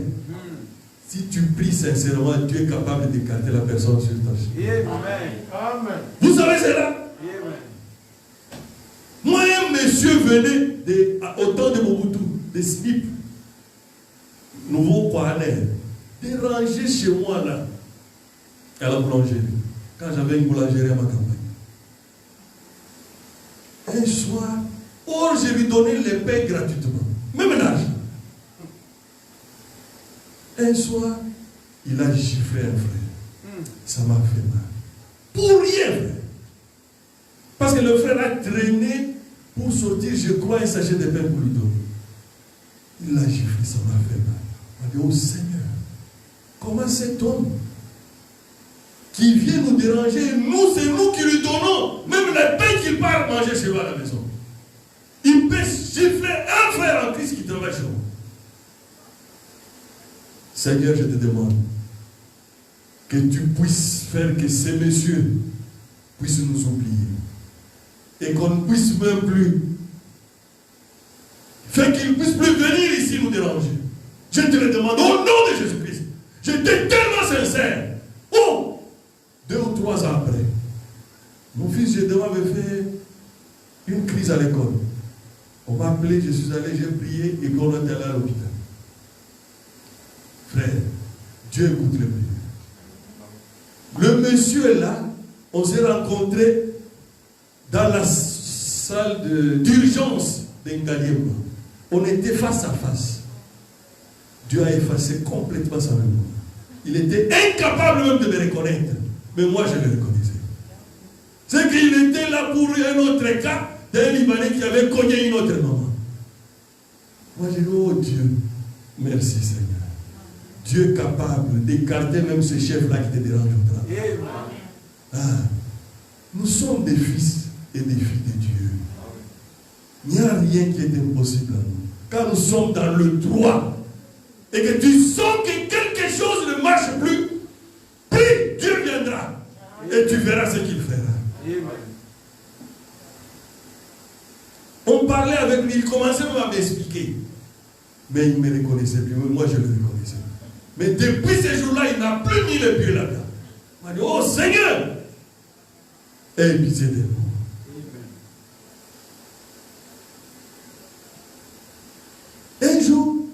si tu pries sincèrement, tu es capable d'écarter la personne sur ta chemin. Amen. Vous savez cela? Amen. Moi, un monsieur venait au temps de Mobutu, de SNIP, nouveau Kouaner, déranger chez moi là, à la boulangerie, quand j'avais une boulangerie à ma campagne. Un soir, je lui donnais les pains gratuitement, même l'argent. Un soir, il a giflé un frère. Ça m'a fait mal. Pour rien, frère. Parce que le frère a traîné pour sortir, je crois, un sachet de pain pour lui donner. Il a giflé, ça m'a fait mal. On a dit, oh Seigneur, comment cet homme qui vient nous déranger, nous, c'est nous qui lui donnons, même les pains qu'il part manger chez lui à la maison. Il peut gifler un frère en Christ qui travaille chez moi. Seigneur, je te demande que tu puisses faire que ces messieurs puissent nous oublier. Et qu'on ne puisse même plus faire qu'ils ne puissent plus venir ici nous déranger. Je te le demande au nom de Jésus-Christ. J'étais tellement sincère. Oh! 2 ou 3 ans après, mon fils Gédéon avait fait une crise à l'école. On m'a appelé, je suis allé, j'ai prié et qu'on est allé à l'hôpital. Frère, Dieu écoute les prières. Le monsieur est là, on s'est rencontrés dans la salle d'urgence d'Engaliema. On était face à face. Dieu a effacé complètement sa mémoire. Il était incapable même de me reconnaître. Mais moi, je le reconnaissais. C'est qu'il était là pour un autre cas d'un Libanais qui avait cogné une autre maman. Moi, j'ai dit, oh Dieu, merci Seigneur. Dieu est capable d'écarter même ce chef-là qui te dérange au travail. Ah, nous sommes des fils et des filles de Dieu. Il n'y a rien qui est impossible à nous. Quand nous sommes dans le droit et que tu sens que quelque chose ne marche plus, prie, Dieu viendra et tu verras ce qu'il fera. On parlait avec lui, il commençait même à m'expliquer. Mais il ne me reconnaissait plus, moi je le reconnaissais. Mais depuis ce jour-là, il n'a plus mis les pieds là-dedans. Il m'a dit, oh Seigneur, aie pitié de nous. Un jour,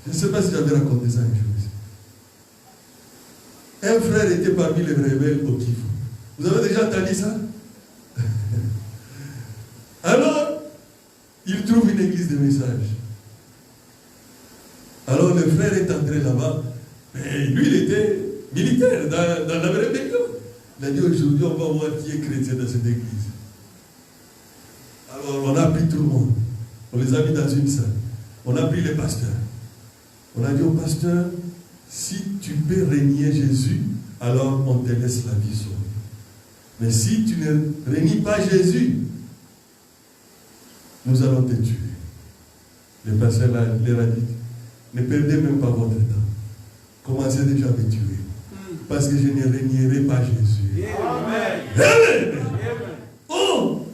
je ne sais pas si j'avais raconté ça un jour. Un frère était parmi les rebelles au Kivu. Vous avez déjà entendu ça? Alors, il trouve une église de message. Alors le frère est entré là-bas. Mais lui, il était militaire dans la rébellion. Il a dit, aujourd'hui, on va voir qui est chrétien dans cette église. Alors, on a pris tout le monde. On les a mis dans une salle. On a pris les pasteurs. On a dit au pasteur, si tu peux régner Jésus, alors on te laisse la vie sauve. Mais si tu ne régnes pas Jésus, nous allons te tuer. Le pasteur leur a dit, ne perdez même pas votre temps. Commencez déjà à me tuer. Parce que je ne régnerai pas Jésus. Amen. Amen. Oh!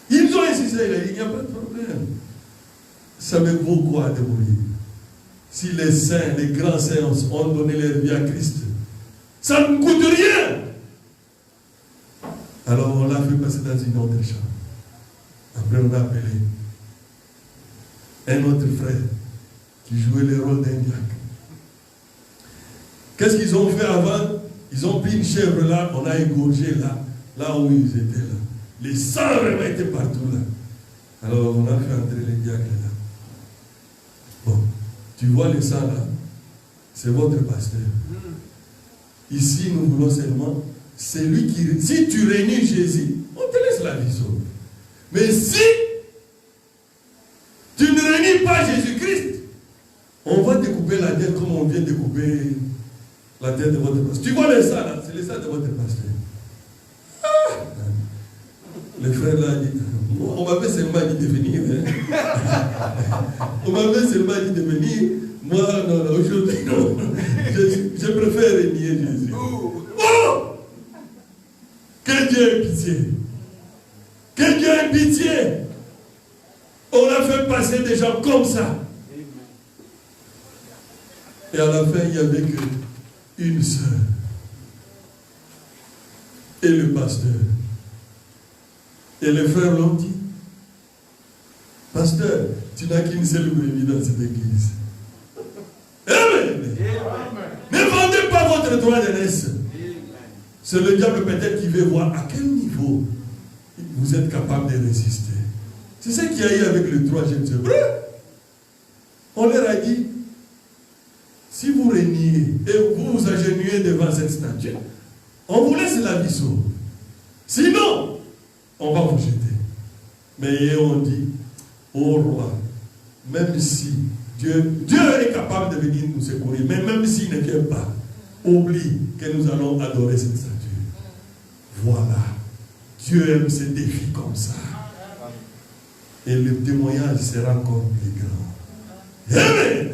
Ils ont insisté, il n'y a pas de problème. Savez-vous quoi de mourir? Si les saints, les grands saints ont donné leur vie à Christ, ça ne coûte rien. Alors on l'a fait passer dans une autre chambre. Après on a appelé un autre frère qui jouait le rôle d'un diacre. Qu'est-ce qu'ils ont fait avant? Ils ont pris une chèvre là, on a égorgé là où ils étaient là. Les sangs vraiment étaient partout là. Alors on a fait entrer les diacres là. Bon, tu vois le sang là, c'est votre pasteur. Ici nous voulons seulement, c'est lui qui, si tu réunis Jésus, on te laisse la vie sauve. Mais si tu ne réunis pas Jésus-Christ, on va découper la tête comme on vient découper la tête de votre pasteur. Tu vois le sang là, c'est le sang de votre pasteur. Ah! Le frère là dit, on m'avait seulement dit de venir. Hein? On m'avait seulement dit de venir. Moi, non, aujourd'hui, non. Je préfère régner Jésus. Que Dieu ait pitié. Que Dieu ait pitié. On a fait passer des gens comme ça. Et à la fin, il n'y avait qu'une sœur. Et le pasteur. Et les frères l'ont dit. Pasteur, tu n'as qu'une seule brebis dans cette église. Amen. Ne vendez pas votre droit d'aînesse. C'est le diable peut-être qui veut voir à quel niveau vous êtes capable de résister. C'est ce qu'il y a eu avec le troisième sœur. On leur a dit, si vous reniez et vous vous agenouillez devant cette statue, on vous laisse la vie sauve. Sinon, on va vous jeter. Mais on dit, ô roi, même si Dieu est capable de venir nous secourir, mais même s'il ne vient pas, oublie que nous allons adorer cette statue. Voilà. Dieu aime ces défis comme ça. Et le témoignage sera encore plus grand. Amen.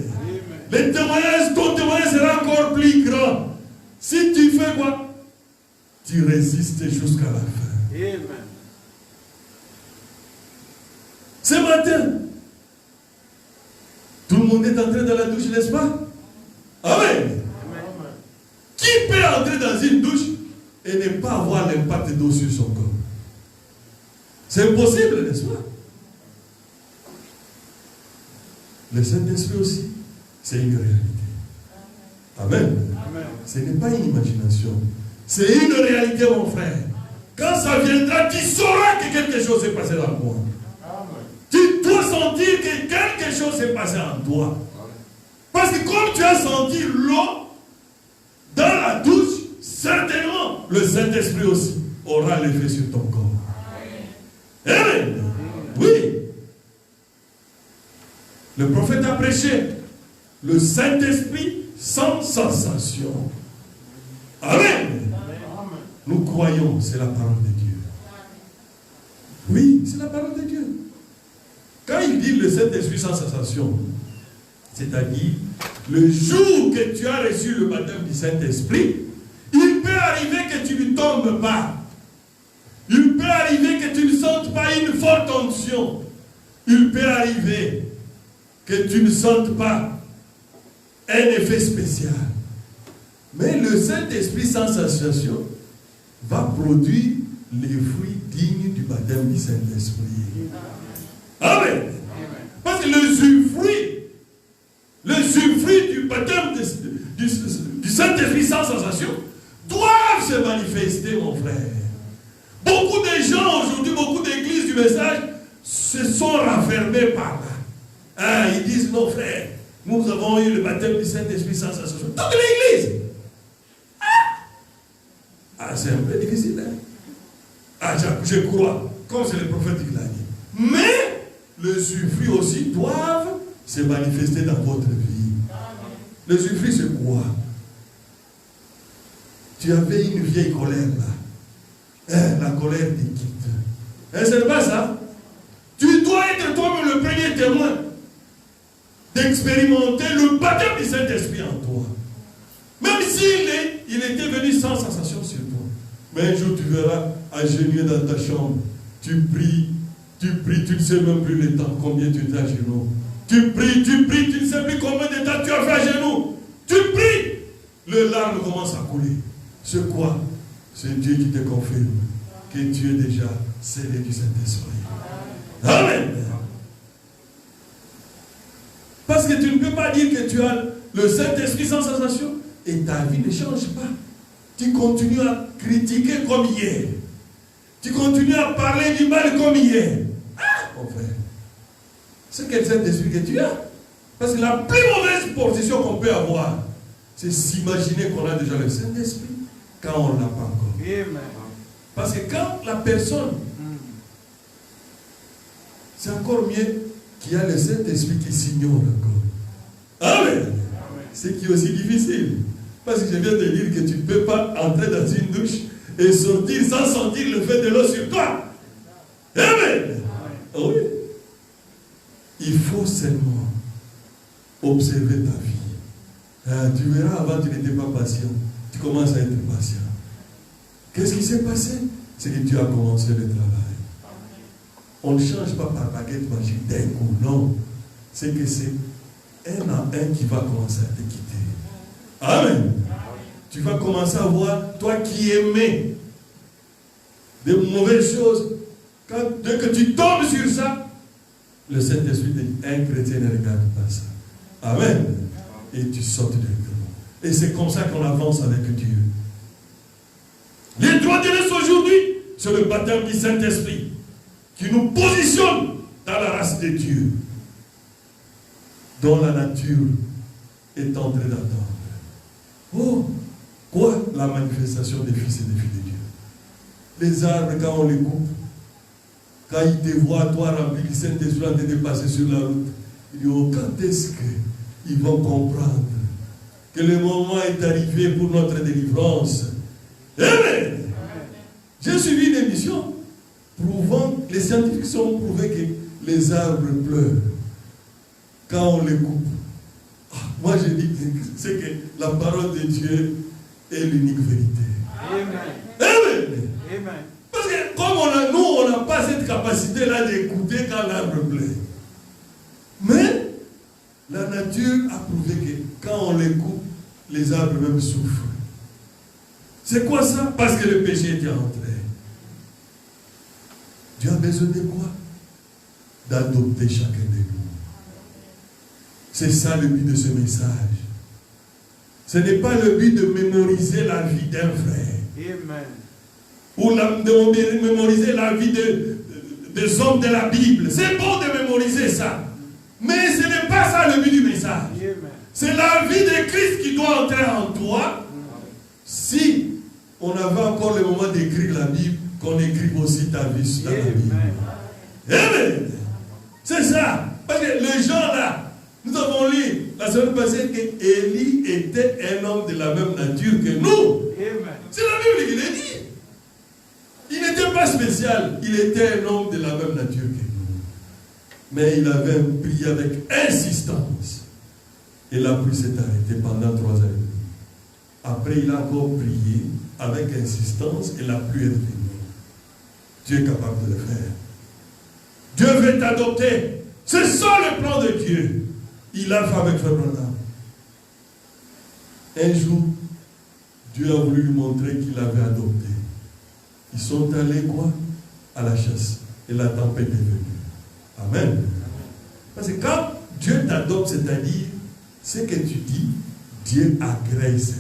Le témoignage, ton témoignage sera encore plus grand. Si tu fais quoi? Tu résistes jusqu'à la fin. Amen. Ce matin, tout le monde est entré dans la douche, n'est-ce pas? Amen. Amen. Qui peut entrer dans une douche et ne pas avoir l'impact d'eau sur son corps? C'est impossible, n'est-ce pas? Le Saint-Esprit aussi, c'est une réalité. Amen. Amen. Ce n'est pas une imagination. C'est une réalité, mon frère. Quand ça viendra, tu sauras que quelque chose s'est passé dans toi. Amen. Tu dois sentir que quelque chose s'est passé en toi. Parce que comme tu as senti l'eau dans la douche, certainement, le Saint-Esprit aussi aura l'effet sur ton corps. Amen. Amen. Oui. Le prophète a prêché le Saint-Esprit sans sensation. Amen. Amen. Nous croyons, c'est la parole de Dieu. Oui, c'est la parole de Dieu. Quand il dit le Saint-Esprit sans sensation, c'est-à-dire le jour que tu as reçu le baptême du Saint-Esprit, il peut arriver que tu ne tombes pas. Il peut arriver que tu ne sentes pas une forte onction. Il peut arriver que tu ne sentes pas un effet spécial. Mais le Saint-Esprit sans sensation va produire les fruits dignes du baptême du Saint-Esprit. Amen. Parce que le fruit du baptême du Saint-Esprit sans sensation doivent se manifester, mon frère. Beaucoup de gens aujourd'hui, beaucoup d'églises du message se sont renfermés par là. Ah, ils disent, non frère, nous avons eu le baptême du Saint-Esprit sans sensation. Toute l'église. Ah, c'est un peu difficile. Hein? Ah, je crois, comme c'est le prophète qui l'a dit. Mais les fruits aussi doivent se manifester dans votre vie. Les fruits, c'est quoi? Tu avais une vieille colère là. La colère te quitte. Ce n'est pas ça. Tu dois être toi-même le premier témoin d'expérimenter le baptême du Saint-Esprit en toi. Même s'il était venu sans sensation sur toi. Mais un jour tu verras agenouillé dans ta chambre. Tu pries, tu ne sais même plus le temps, combien tu étais à genoux. Tu pries, tu ne sais plus combien de temps tu as fait à genoux. Tu pries. Les larmes commencent à couler. C'est quoi? C'est Dieu qui te confirme que tu es déjà scellé du Saint-Esprit. Amen. Parce que tu ne peux pas dire que tu as le Saint-Esprit sans sensation et ta vie ne change pas. Tu continues à critiquer comme hier. Tu continues à parler du mal comme hier. Ah, mon frère. C'est quel Saint-Esprit que tu as? Parce que la plus mauvaise position qu'on peut avoir, c'est s'imaginer qu'on a déjà le Saint-Esprit quand on ne l'a pas encore. Amen. Parce que quand la personne, c'est encore mieux qu'il y a le Saint-Esprit qui s'ignore encore. Amen. Ce qui est aussi difficile. Parce que je viens de dire que tu ne peux pas entrer dans une douche et sortir sans sentir le fait de l'eau sur toi. Amen. Oui. Il faut seulement observer ta vie. Tu verras, avant tu n'étais pas patient. Tu commences à être patient. Qu'est-ce qui s'est passé? c'est que Dieu a commencé le travail. On ne change pas par baguette magique d'un coup, non. C'est que c'est un à un qui va commencer à te quitter. Amen. Tu vas commencer à voir, toi qui aimais de mauvaises choses, dès que tu tombes sur ça, le Saint-Esprit dit, un chrétien ne regarde pas ça. Amen. Et tu sautes directement. Et c'est comme ça qu'on avance avec Dieu. Les droits de l'Est aujourd'hui, c'est le baptême du Saint-Esprit qui nous positionne dans la race de Dieu, dont la nature est en train d'attendre. Oh, quoi? La manifestation des fils et des filles de Dieu. Les arbres, quand on les coupe, quand ils te voient, toi, rempli du Saint-Esprit en train de passer sur la route, ils disent, oh, quand est-ce qu'ils vont comprendre que le moment est arrivé pour notre délivrance? Amen. J'ai suivi une émission prouvant, les scientifiques ont prouvé que les arbres pleurent quand on les coupe. Moi je dis que c'est que la parole de Dieu est l'unique vérité. Amen. Amen. Amen. Parce que comme nous, on n'a pas cette capacité-là d'écouter quand l'arbre pleure. Mais la nature a prouvé que quand on les coupe, les arbres même souffrent. C'est quoi ça? Parce que le péché était entré. Dieu a besoin de quoi? D'adopter chacun de nous. C'est ça le but de ce message. Ce n'est pas le but de mémoriser la vie d'un frère. Amen. Ou de mémoriser la vie des hommes de la Bible. C'est bon de mémoriser ça. Mais ce n'est pas ça le but du message. Amen. C'est la vie de Christ qui doit entrer en toi. Si on avait encore le moment d'écrire la Bible, qu'on écrive aussi ta vie dans la Bible. Amen. C'est ça. Parce que les gens là, nous avons lu la semaine passée qu'Élie était un homme de la même nature que nous. Amen. C'est la Bible qui le dit. Il n'était pas spécial, il était un homme de la même nature que nous. Mais il avait prié avec insistance. Et la pluie s'est arrêtée pendant 3 années. Après, il a encore prié avec insistance et la pluie est venue. Dieu est capable de le faire. Dieu veut t'adopter. C'est ça le plan de Dieu. Il a fait avec Frère Branham. Un jour, Dieu a voulu lui montrer qu'il avait adopté. Ils sont allés quoi? À la chasse. Et la tempête est venue. Amen. Parce que quand Dieu t'adopte, c'est-à-dire, ce que tu dis, Dieu agrée cela.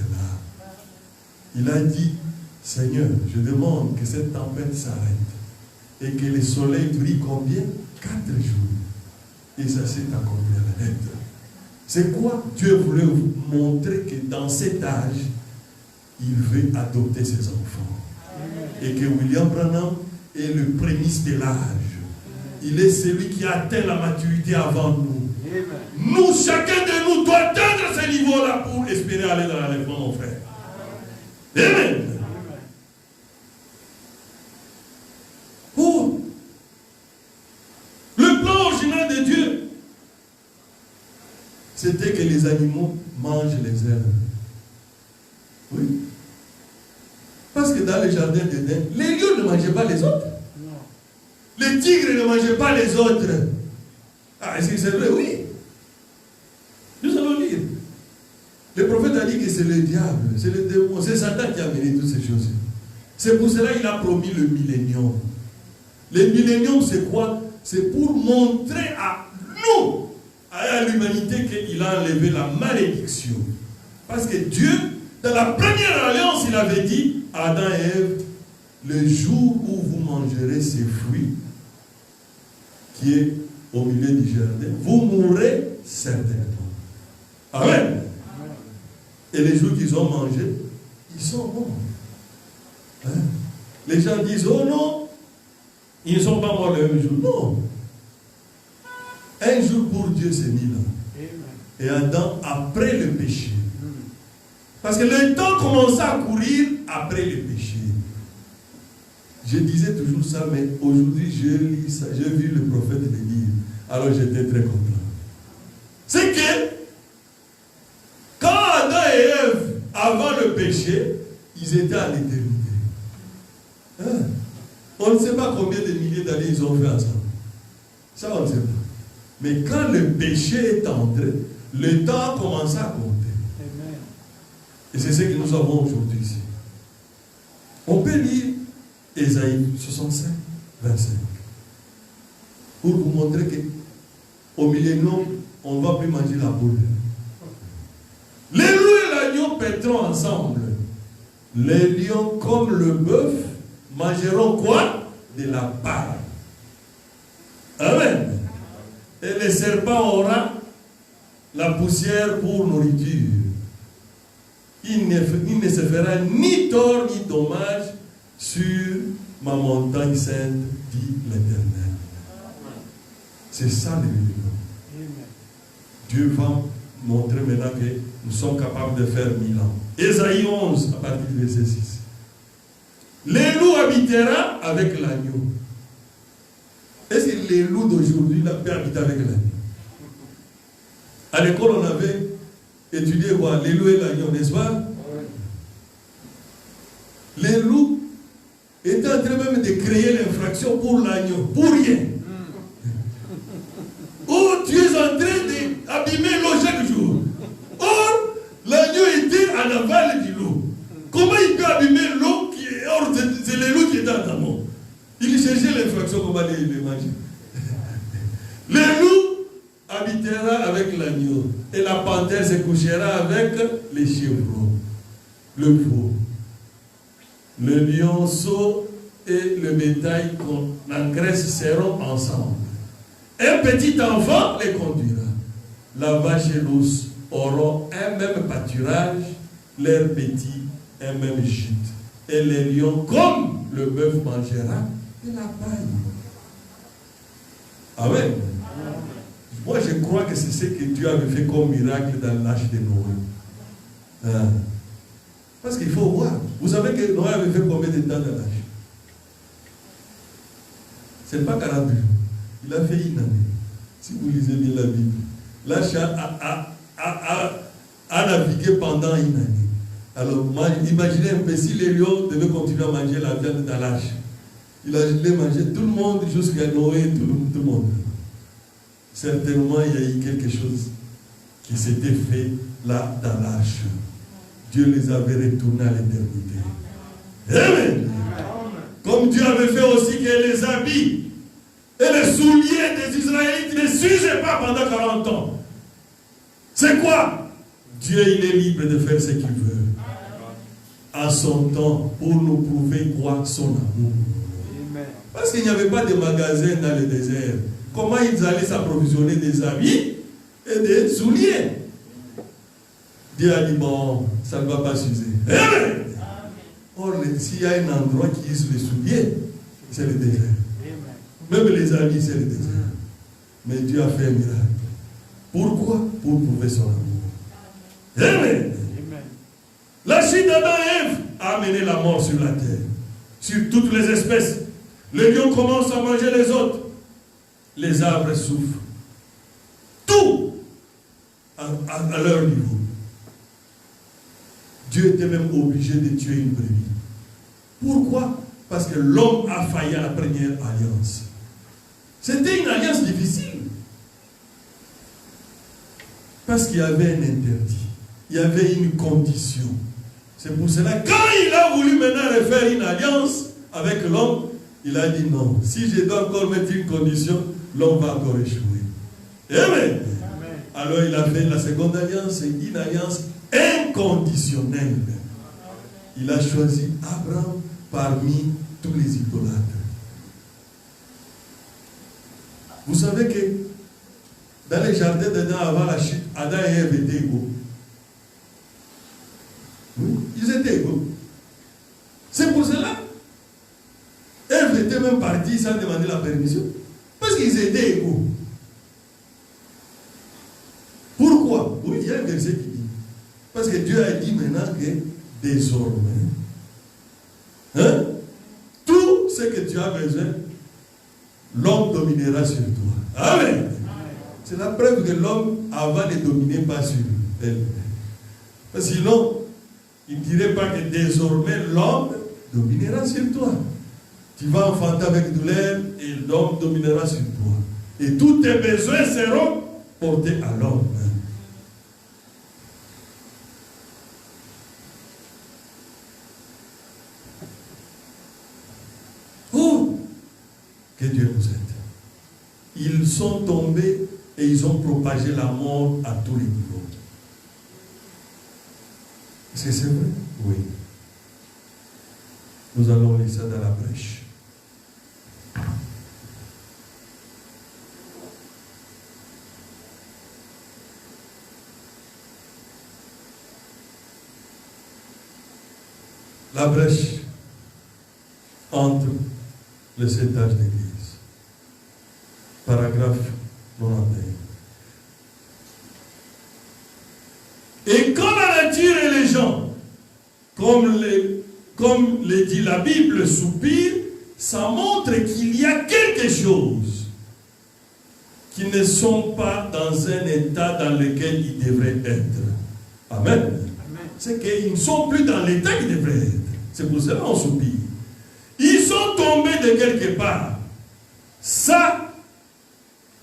Il a dit, Seigneur, je demande que cette tempête s'arrête et que le soleil brille combien? 4 jours. Et ça s'est accompli à la lettre. C'est quoi? Dieu voulait vous montrer que dans cet âge, il veut adopter ses enfants. Et que William Branham est le prémisse de l'âge. Il est celui qui atteint la maturité avant nous. Nous, chacun de nous doit atteindre ce niveau-là pour espérer aller dans l'enlèvement, mon frère. Amen. Oh. Le plan original de Dieu, c'était que les animaux mangent les herbes. Oui. Parce que dans le jardin d'Éden, les lions ne mangeaient pas les autres. Non. Les tigres ne mangeaient pas les autres. Ah, est-ce que c'est vrai? Oui. Nous allons lire. Le prophète a dit que c'est le diable, c'est le démon, c'est Satan qui a mené toutes ces choses. C'est pour cela qu'il a promis le millénium. Le millénium, c'est quoi? C'est pour montrer à nous, à l'humanité, qu'il a enlevé la malédiction. Parce que Dieu, dans la première alliance, il avait dit à Adam et Ève, le jour où vous mangerez ces fruits, qui est au milieu du jardin, vous mourrez certainement. Amen. Et les jours qu'ils ont mangé, ils sont bons. Hein? Les gens disent, oh non, ils ne sont pas morts le même jour. Non. Un jour pour Dieu, c'est 1000 ans. Et Adam, après le péché. Parce que le temps commençait à courir après le péché. Je disais toujours ça, mais aujourd'hui, je lis ça. J'ai vu le prophète le dire. Alors j'étais très content. C'est que, quand Adam et Ève, avant le péché, ils étaient à l'éternité. Hein? On ne sait pas combien de milliers d'années ils ont fait ensemble. Ça, on ne sait pas. Mais quand le péché est entré, le temps a commencé à compter. Amen. Et c'est ce que nous avons aujourd'hui ici. On peut lire Ésaïe 65, 25. Pour vous montrer qu'au millénium, on ne va plus manger la boule. Les loups et l'agneau paîtront ensemble. Les lions, comme le bœuf, mangeront quoi? De la paille. Amen. Et le serpent aura la poussière pour nourriture. Il ne se fera ni tort ni dommage sur ma montagne sainte, dit l'Éternel. C'est ça le millénium. Dieu va montrer maintenant que nous sommes capables de faire 1000 ans. Ésaïe 11, à partir du verset 6. Les loups habitera avec l'agneau. Est-ce que les loups d'aujourd'hui peuvent habiter avec l'agneau? À l'école, on avait étudié quoi? Les loups et l'agneau, n'est-ce pas? Les loups étaient en train même de créer l'infraction pour l'agneau, pour rien. Oh, tu es en train d'abîmer l'eau chaque jour. Or, l'agneau était en aval du loup. Comment il peut abîmer l'eau qui est hors? C'est les loups qui étaient en amont. Il cherchait l'infraction, comment les manger. Le loup habitera avec l'agneau, et la panthère se couchera avec les chevreaux, le veau, le lionceau et le bétail qu'on engraisse seront ensemble. Un petit enfant les conduira. La vache et l'ours auront un même pâturage, leurs petits un même gîte. Et les lions, comme le bœuf, mangera de la paille. Amen. Moi, je crois que c'est ce que Dieu avait fait comme miracle dans l'âge de Noé. Parce qu'il faut voir. Vous savez que Noé avait fait combien de temps dans l'âge? Ce n'est pas 40 jours. Il a fait une année. Si vous lisez bien la Bible. L'âge a navigué pendant une année. Alors, imaginez un peu si les lions devaient continuer à manger la viande dans l'âge. Il allait manger tout le monde jusqu'à Noé, tout le monde. Certainement, il y a eu quelque chose qui s'était fait là dans l'arche. Dieu les avait retournés à l'éternité. Amen. Comme Dieu avait fait aussi que les habits et les souliers des Israélites ne s'usaient pas pendant 40 ans. C'est quoi? Dieu, il est libre de faire ce qu'il veut. À son temps, pour nous prouver quoi? Son amour. Parce qu'il n'y avait pas de magasin dans le désert. Comment ils allaient s'approvisionner des habits et des souliers? Dieu a dit, bon, ça ne va pas s'user. Amen. Or, s'il y a un endroit qui use les souliers, c'est le désert. Même les habits, c'est le désert. Mais Dieu a fait un miracle. Pourquoi? Pour prouver son amour. Amen. La chute d'Adam et Ève a amené la mort sur la terre, sur toutes les espèces. Les lions commencent à manger les autres. Les arbres souffrent. Tout à leur niveau. Dieu était même obligé de tuer une brebis. Pourquoi? Parce que l'homme a failli à la première alliance. C'était une alliance difficile. Parce qu'il y avait un interdit. Il y avait une condition. C'est pour cela, quand il a voulu maintenant refaire une alliance avec l'homme, il a dit non. Si je dois encore mettre une condition, l'homme va encore échouer. Amen. Alors il a fait la seconde alliance, une alliance inconditionnelle. Il a choisi Abraham parmi tous les idolâtres. Vous savez que dans les jardins d'Adam avant la chute, Adam et Ève étaient égaux. Oui, ils étaient égaux. C'est pour cela. Ève était même partie sans demander la permission. Parce qu'ils étaient égaux. Pourquoi? Oui, il y a un verset qui dit. Parce que Dieu a dit maintenant que désormais, tout ce que tu as besoin, l'homme dominera sur toi. Amen. C'est la preuve que l'homme, avant, ne dominait pas sur elle. Parce que sinon, il ne dirait pas que désormais l'homme dominera sur toi. Tu vas enfanter avec douleur et l'homme dominera sur toi. Et tous tes besoins seront portés à l'homme. Oh, que Dieu nous aide. Ils sont tombés et ils ont propagé la mort à tous les niveaux. Est-ce que c'est vrai? Oui. Nous allons lire ça dans la brèche. La brèche entre les 7 âges d'église. Paragraphe 91. Et quand la nature et les gens, comme le dit la Bible, soupirent, ça montre qu'il y a quelque chose qui ne sont pas dans un état dans lequel ils devraient être. Amen. C'est qu'ils ne sont plus dans l'état qu'ils devraient être. C'est pour cela qu'on soupire. Ils sont tombés de quelque part. Ça,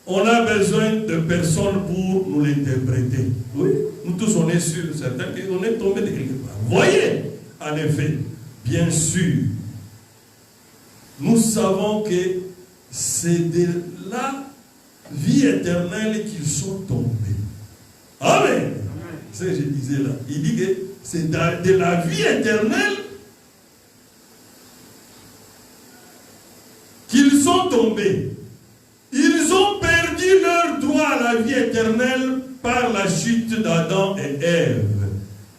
on a besoin de personnes pour nous l'interpréter. Oui, nous tous on est sûrs, certains qu'on est tombés de quelque part. Voyez, en effet, bien sûr, nous savons que c'est de la vie éternelle qu'ils sont tombés. Amen. C'est ce que je disais là. Il dit que c'est de la vie éternelle qu'ils sont tombés. Ils ont perdu leur droit à la vie éternelle par la chute d'Adam et Ève,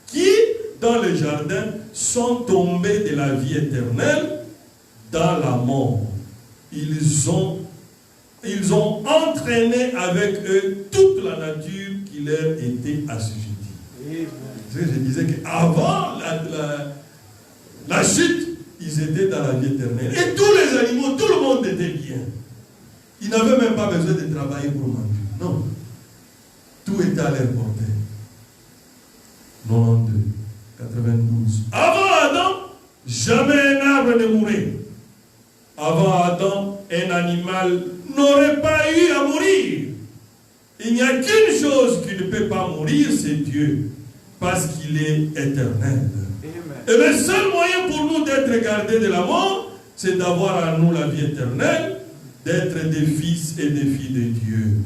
qui, dans le jardin, sont tombés de la vie éternelle dans la mort. Ils ont entraîné avec eux toute la nature qui leur était assujettie. Je disais qu'avant la chute, ils étaient dans la vie éternelle. Et tous les animaux, tout le monde était bien. Ils n'avaient même pas besoin de travailler pour manger. Non. Tout était à leur portée. 92, 92. Avant Adam, jamais un arbre ne mourait. Avant Adam, un animal n'aurait pas eu à mourir. Il n'y a qu'une chose qui ne peut pas mourir, c'est Dieu. Parce qu'il est éternel. Et le seul moyen pour nous d'être gardés de la mort, c'est d'avoir en nous la vie éternelle, d'être des fils et des filles de Dieu.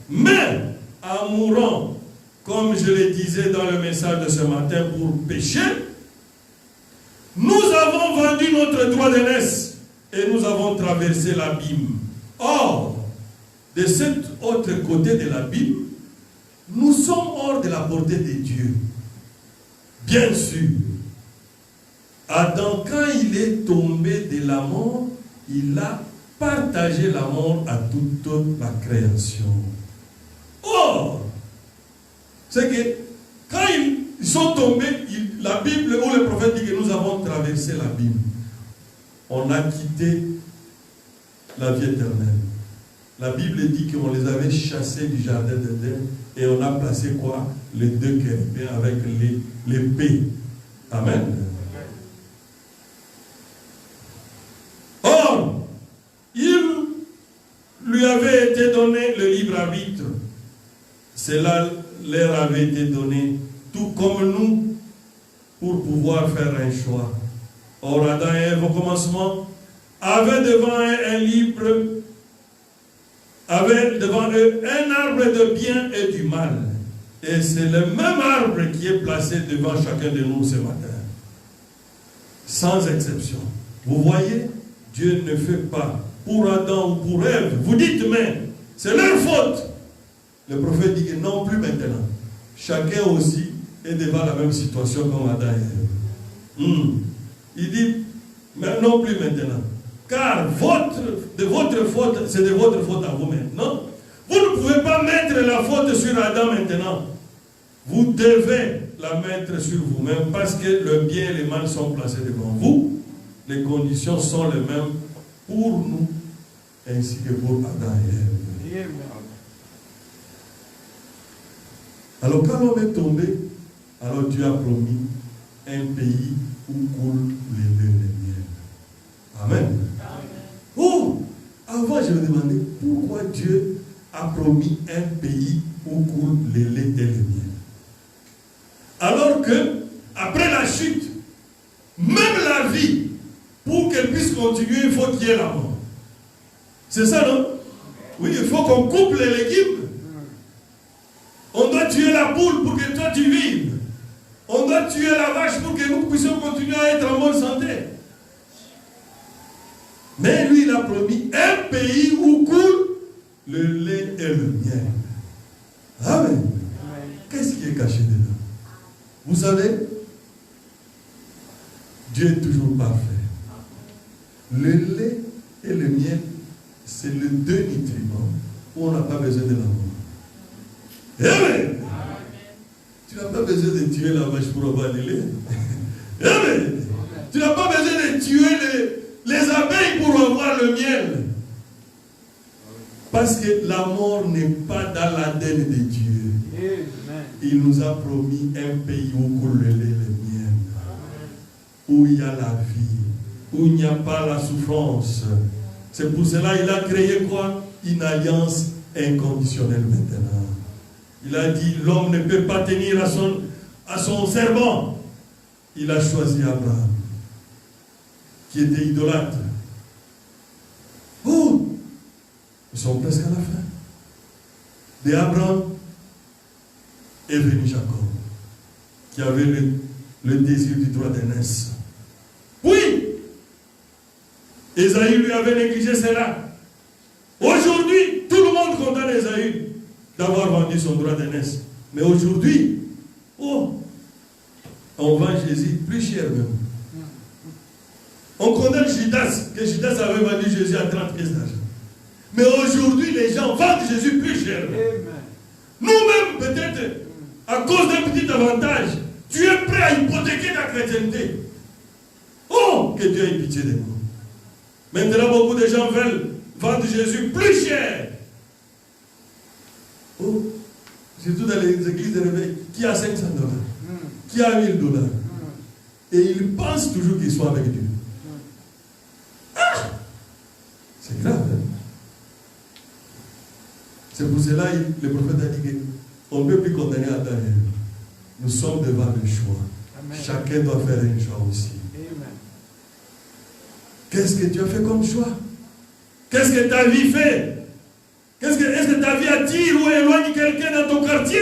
Mais, en mourant, comme je le disais dans le message de ce matin, pour pécher, nous avons vendu notre droit d'aînesse et nous avons traversé l'abîme. Or, de cet autre côté de l'abîme, nous sommes hors de la portée de Dieu. Bien sûr. Adam, quand il est tombé de la mort, il a partagé la mort à toute la création. Or, c'est que quand ils sont tombés, la Bible ou le prophète dit que nous avons traversé l'abîme. On a quitté la vie éternelle. La Bible dit qu'on les avait chassés du jardin d'Éden et on a placé quoi? Les deux chérubins avec l'épée. Amen. Or, il lui avait été donné le libre arbitre. Cela leur avait été donné, tout comme nous, pour pouvoir faire un choix. Or, Adam et Ève au commencement avaient devant eux un arbre de bien et du mal. Et c'est le même arbre qui est placé devant chacun de nous ce matin. Sans exception. Vous voyez, Dieu ne fait pas pour Adam ou pour Ève. Vous dites, mais c'est leur faute. Le prophète dit que non, plus maintenant. Chacun aussi est devant la même situation comme Adam et Ève. Il dit, mais non plus maintenant. Car de votre faute, c'est de votre faute à vous maintenant. Vous ne pouvez pas mettre la faute sur Adam maintenant. Vous devez la mettre sur vous-même parce que le bien et le mal sont placés devant vous. Les conditions sont les mêmes pour nous ainsi que pour Adam et Ève. Alors quand l'homme est tombé, alors Dieu a promis un pays où coule les lait et les miel. Amen. je me demandais pourquoi Dieu a promis un pays où coule le lait et le miel. Alors que, après la chute, même la vie, pour qu'elle puisse continuer, il faut qu'il y ait la mort. C'est ça, non? Oui, il faut qu'on coupe les légumes. On doit tuer la poule pour que toi tu vives. On doit tuer la vache pour que nous puissions continuer à être en bonne santé. Mais lui, il a promis un pays où coule le lait et le miel. Amen. Qu'est-ce qui est caché dedans? Vous savez, Dieu est toujours parfait. Le lait et le miel, c'est les deux nutriments où on n'a pas besoin de l'amour. Amen. Tu n'as pas besoin de tuer la vache pour avoir du lait. Amen. Tu n'as pas besoin de tuer les abeilles pour avoir le miel. Parce que la mort n'est pas dans l'ADN de Dieu. Amen. Il nous a promis un pays où coule le lait et le miel. Où il y a la vie. Où il n'y a pas la souffrance. C'est pour cela qu'il a créé quoi? Une alliance inconditionnelle maintenant. Il a dit, l'homme ne peut pas tenir à son serment. Il a choisi Abraham, qui était idolâtre. Oh, nous sommes presque à la fin. De Abraham est venu Jacob, qui avait le désir du droit d'aînesse. Oui, Ésaü lui avait négligé cela. Aujourd'hui, tout le monde condamne Ésaü d'avoir vendu son droit d'aînesse. Mais aujourd'hui, oh, on vend Jésus plus cher même. On condamne Judas, que Judas avait vendu Jésus à 30 pièces d'argent. Mais aujourd'hui, les gens vendent Jésus plus cher. Nous-mêmes, peut-être, à cause d'un petit avantage, tu es prêt à hypothéquer ta chrétienté. Oh, que Dieu ait pitié de nous. Maintenant, beaucoup de gens veulent vendre Jésus plus cher. Oh, surtout dans les églises de réveil, qui a $500, qui a $1000. Et ils pensent toujours qu'ils sont avec Dieu. Ah, c'est grave. Hein? C'est pour cela que le prophète a dit qu'on ne peut plus condamner Adam et Ève. Nous sommes devant le choix. Amen. Chacun doit faire un choix aussi. Amen. Qu'est-ce que tu as fait comme choix? Qu'est-ce que ta vie fait? Est-ce que ta vie attire ou éloigne quelqu'un dans ton quartier?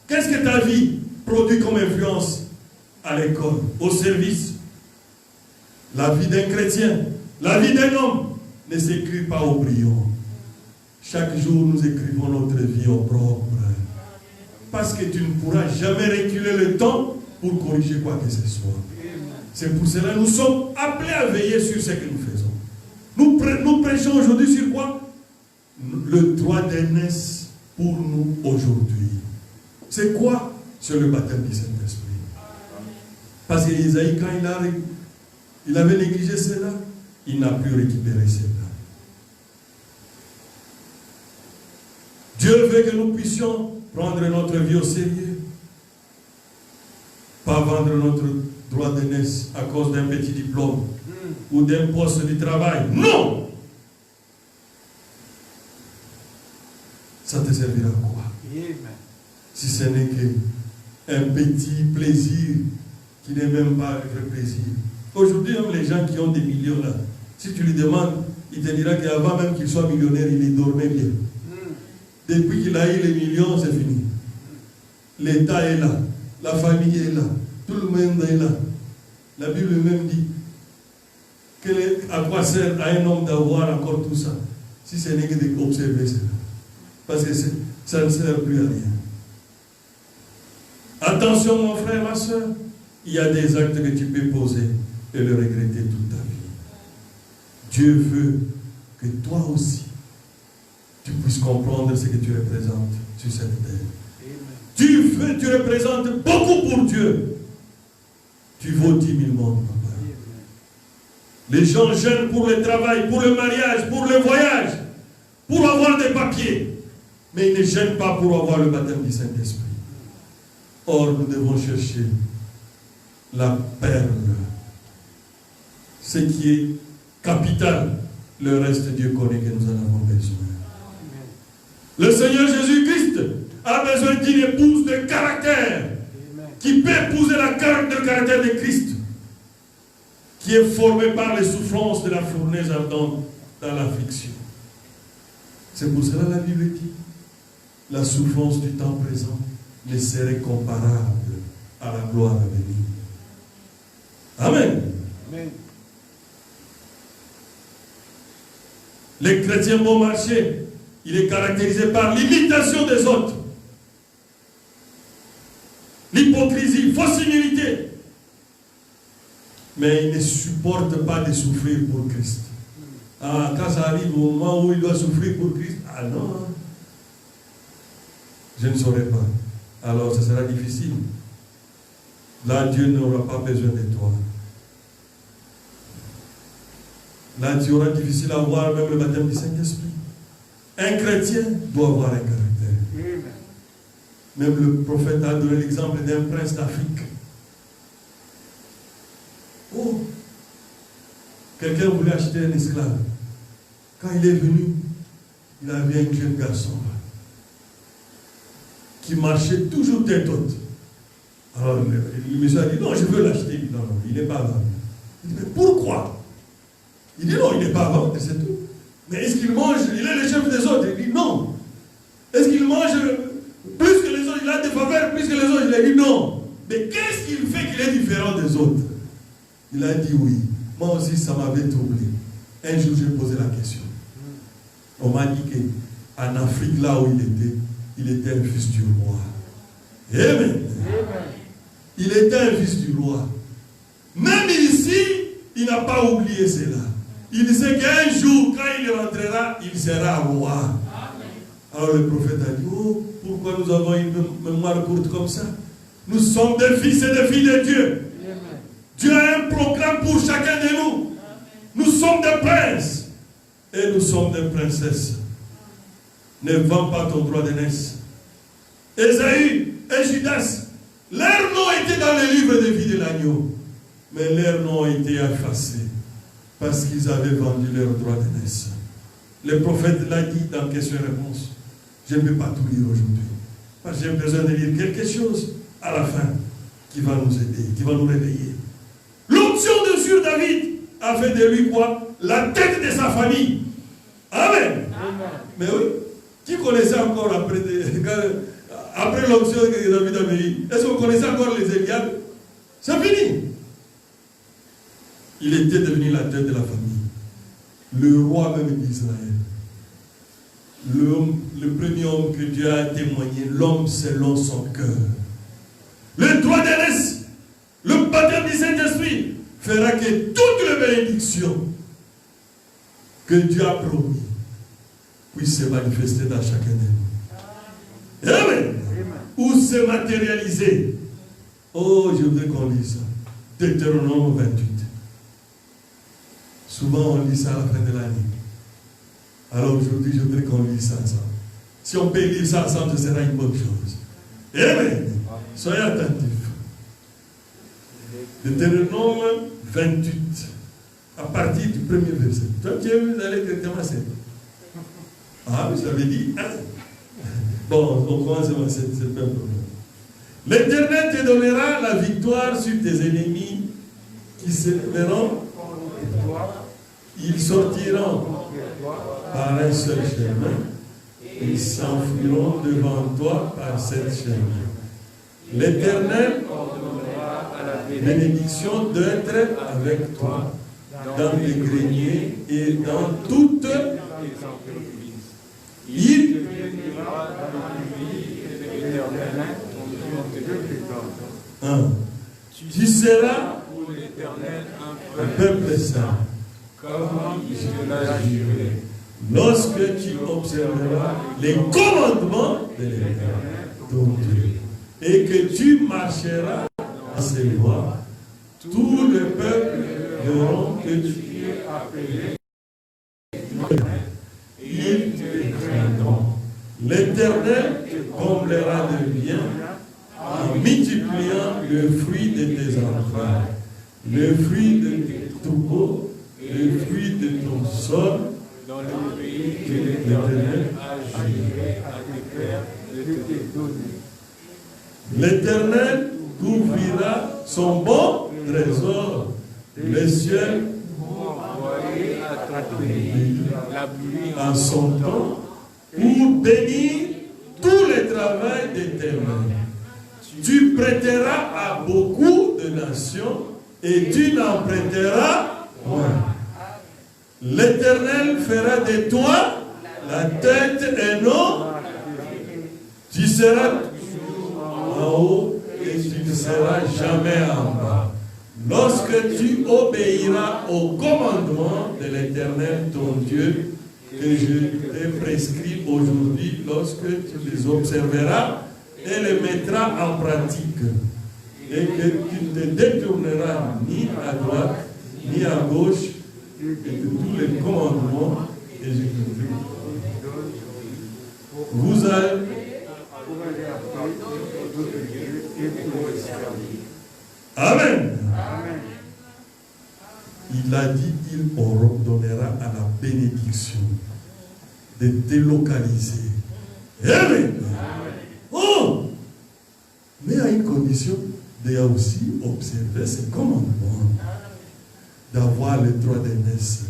Qu'est-ce que ta vie produit comme influence à l'école, au service? La vie d'un chrétien, la vie d'un homme ne s'écrit pas au brouillon. Chaque jour, nous écrivons notre vie au propre. Parce que tu ne pourras jamais reculer le temps pour corriger quoi que ce soit. C'est pour cela que nous sommes appelés à veiller sur ce que nous faisons. Nous prêchons aujourd'hui sur quoi? Le droit d'aînesse pour nous aujourd'hui. C'est quoi? C'est le baptême du Saint-Esprit. Parce que Isaïe, quand il avait négligé cela, il n'a pu récupérer cela. Dieu veut que nous puissions prendre notre vie au sérieux. Pas vendre notre droit d'aînesse à cause d'un petit diplôme ou d'un poste de travail. Non! Ça te servira à quoi? Si ce n'est qu'un petit plaisir qui n'est même pas un vrai plaisir. Aujourd'hui, même les gens qui ont des millions là, si tu lui demandes, il te dira qu'avant même qu'il soit millionnaire, il dormait bien. Depuis qu'il a eu les millions, c'est fini. L'État est là, la famille est là, tout le monde est là. La Bible même dit à quoi sert à un homme d'avoir encore tout ça, si ce n'est que d'observer cela. Parce que ça ne sert plus à rien. Attention mon frère, ma soeur, il y a des actes que tu peux poser et le regretter toute ta vie. Dieu veut que toi aussi, tu puisses comprendre ce que tu représentes sur cette terre. Tu représentes beaucoup pour Dieu. Tu vaux 10 000 mondes, papa. Les gens gênent pour le travail, pour le mariage, pour le voyage, pour avoir des papiers. Mais ils ne gênent pas pour avoir le baptême du Saint-Esprit. Or, nous devons chercher la perle. Ce qui est capital, Le reste, Dieu connaît que nous en avons besoin. Le Seigneur Jésus-Christ a besoin d'une épouse de caractère qui peut épouser le caractère de Christ, qui est formé par les souffrances de la fournaise ardente dans l'affliction. C'est pour cela la Bible dit, la souffrance du temps présent ne serait comparable à la gloire à venir. Amen. Amen. Les chrétiens bon marché, il est caractérisé par l'imitation des autres, l'hypocrisie, fausse humilité. Mais il ne supporte pas de souffrir pour Christ. Ah, quand ça arrive au moment où il doit souffrir pour Christ, ah non, je ne saurais pas. Alors, ce sera difficile. Là, Dieu n'aura pas besoin de toi. Là, tu auras difficile à voir même le baptême du Saint-Esprit. Un chrétien doit avoir un caractère. Même le prophète a donné l'exemple d'un prince d'Afrique. Oh, quelqu'un voulait acheter un esclave. Quand il est venu, il avait un jeune garçon qui marchait toujours tête haute. Alors le monsieur a dit non, je veux l'acheter. Non, non, il n'est pas là. Il dit mais pourquoi? Il dit non, il n'est pas à vendre, c'est tout. Mais est-ce qu'il mange? Il est le chef des autres. Il dit non. Est-ce qu'il mange plus que les autres? Il a des faveurs plus que les autres. Il a dit non. Mais qu'est-ce qu'il fait qu'il est différent des autres? Il a dit oui. Moi aussi, ça m'avait troublé. Un jour, j'ai posé la question. On m'a dit qu'en Afrique, là où il était un fils du roi. Amen. Il était un fils du roi. Même ici, il n'a pas oublié cela. Il sait qu'un jour, quand il rentrera, il sera roi. Amen. Alors le prophète a dit, oh, pourquoi nous avons une mémoire courte comme ça? Nous sommes des fils et des filles de Dieu. Amen. Dieu a un programme pour chacun de nous. Amen. Nous sommes des princes et nous sommes des princesses. Ne vends pas ton droit d'aînesse. Ésaü et Judas, leurs noms étaient dans le livre de vie de l'agneau. Mais leurs noms ont été effacés parce qu'ils avaient vendu leur droit d'aînesse. Le prophète l'a dit dans question-réponse. Je ne peux pas tout lire aujourd'hui. Parce que j'ai besoin de lire quelque chose à la fin qui va nous aider, qui va nous réveiller. L'onction de sur David a fait de lui quoi? La tête de sa famille. Amen. Amen. Mais oui, qui connaissait encore après l'onction que David avait eue? Est-ce qu'on connaissait encore les Eliab? C'est fini. Il était devenu la tête de la famille. Le roi même d'Israël. Le premier homme que Dieu a témoigné, l'homme selon son cœur. Le droit d'aînesse, le baptême du Saint-Esprit fera que toutes les bénédictions que Dieu a promis puissent se manifester dans chacun de nous. Amen. Ou se matérialiser. Oh, je voudrais qu'on lise ça. Deutéronome 28. Souvent, on lit ça à la fin de l'année. Alors aujourd'hui, je voudrais qu'on lise ça ensemble. Si on peut lire ça ensemble, ce sera une bonne chose. Amen. Soyez attentifs. Deutéronome 28, à partir du premier verset. Toi, tu es allé directement simple. Ah, vous avez dit, hein? Bon, on commence avec cette même problème. L'Éternel te donnera la victoire sur tes ennemis qui se lèveront. Ils sortiront par un seul chemin et ils s'enfuiront devant toi par sept chemins. L'Éternel ordonnera à la bénédiction d'être avec toi dans les greniers et dans toutes les entreprises. Il te bénira dans la vie et l'Éternel ton Dieu te donnera. Tu seras pour l'Éternel un peuple saint, comme il te l'a juré, lorsque tu observeras les commandements de l'Éternel ton Dieu, et que tu marcheras dans ses voies, tout le peuple verront que tu es appelé, ils te craindront. L'Éternel te comblera de bien en multipliant le fruit de tes entrailles, le fruit de tes troupeaux, le fruit de ton sol, l'Éternel agirait à tes pères de te donner. L'Éternel t'ouvrira son bon trésor. Les cieux Pour envoyer à ton pays la pluie en son temps pour bénir tous les travaux des tes mains. Tu prêteras à beaucoup de nations et tu n'en prêteras point. L'Éternel fera de toi la tête et non, tu seras en haut et tu ne seras jamais en bas. Lorsque tu obéiras au commandement de l'Éternel ton Dieu, que je t'ai prescrit aujourd'hui, lorsque tu les observeras et les mettras en pratique, et que tu ne te détourneras ni à droite ni à gauche de tous les commandements que je te donne. Vous allez Amen. Il a dit qu'il ordonnera à la bénédiction de délocaliser. Amen. Oh! Mais à une condition, de aussi observer ces commandements, d'avoir le droit d'aînesse.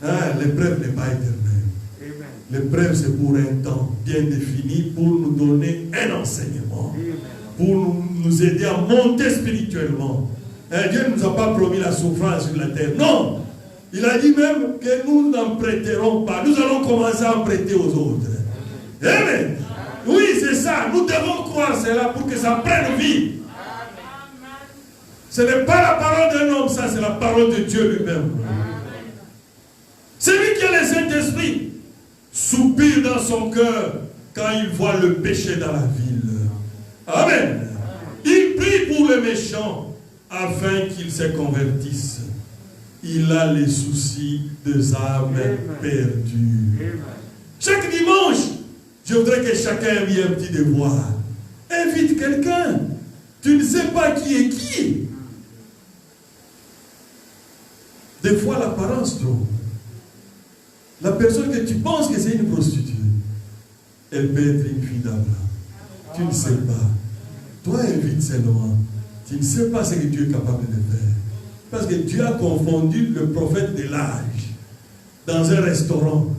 L'épreuve n'est pas éternelle. L'épreuve, c'est pour un temps bien défini, pour nous donner un enseignement, pour nous aider à monter spirituellement. Dieu ne nous a pas promis la souffrance sur la terre. Non! Il a dit même que nous n'en prêterons pas. Nous allons commencer à en prêter aux autres. Amen. Oui, c'est ça. Nous devons croire cela pour que ça prenne vie. Ce n'est pas la parole d'un homme, ça, c'est la parole de Dieu lui-même. Celui qui a le Saint-Esprit soupire dans son cœur quand il voit le péché dans la ville. Amen. Il prie pour les méchants afin qu'ils se convertissent. Il a les soucis des âmes perdues. Chaque dimanche, je voudrais que chacun ait un petit devoir. Invite quelqu'un. Tu ne sais pas qui est qui. Des fois, l'apparence trompe. La personne que tu penses que c'est une prostituée, elle peut être une fille d'Abraham. Tu ne sais pas. Toi, invite seulement. Tu ne sais pas ce que Dieu est capable de faire. Parce que Dieu a confondu le prophète de l'âge dans un restaurant.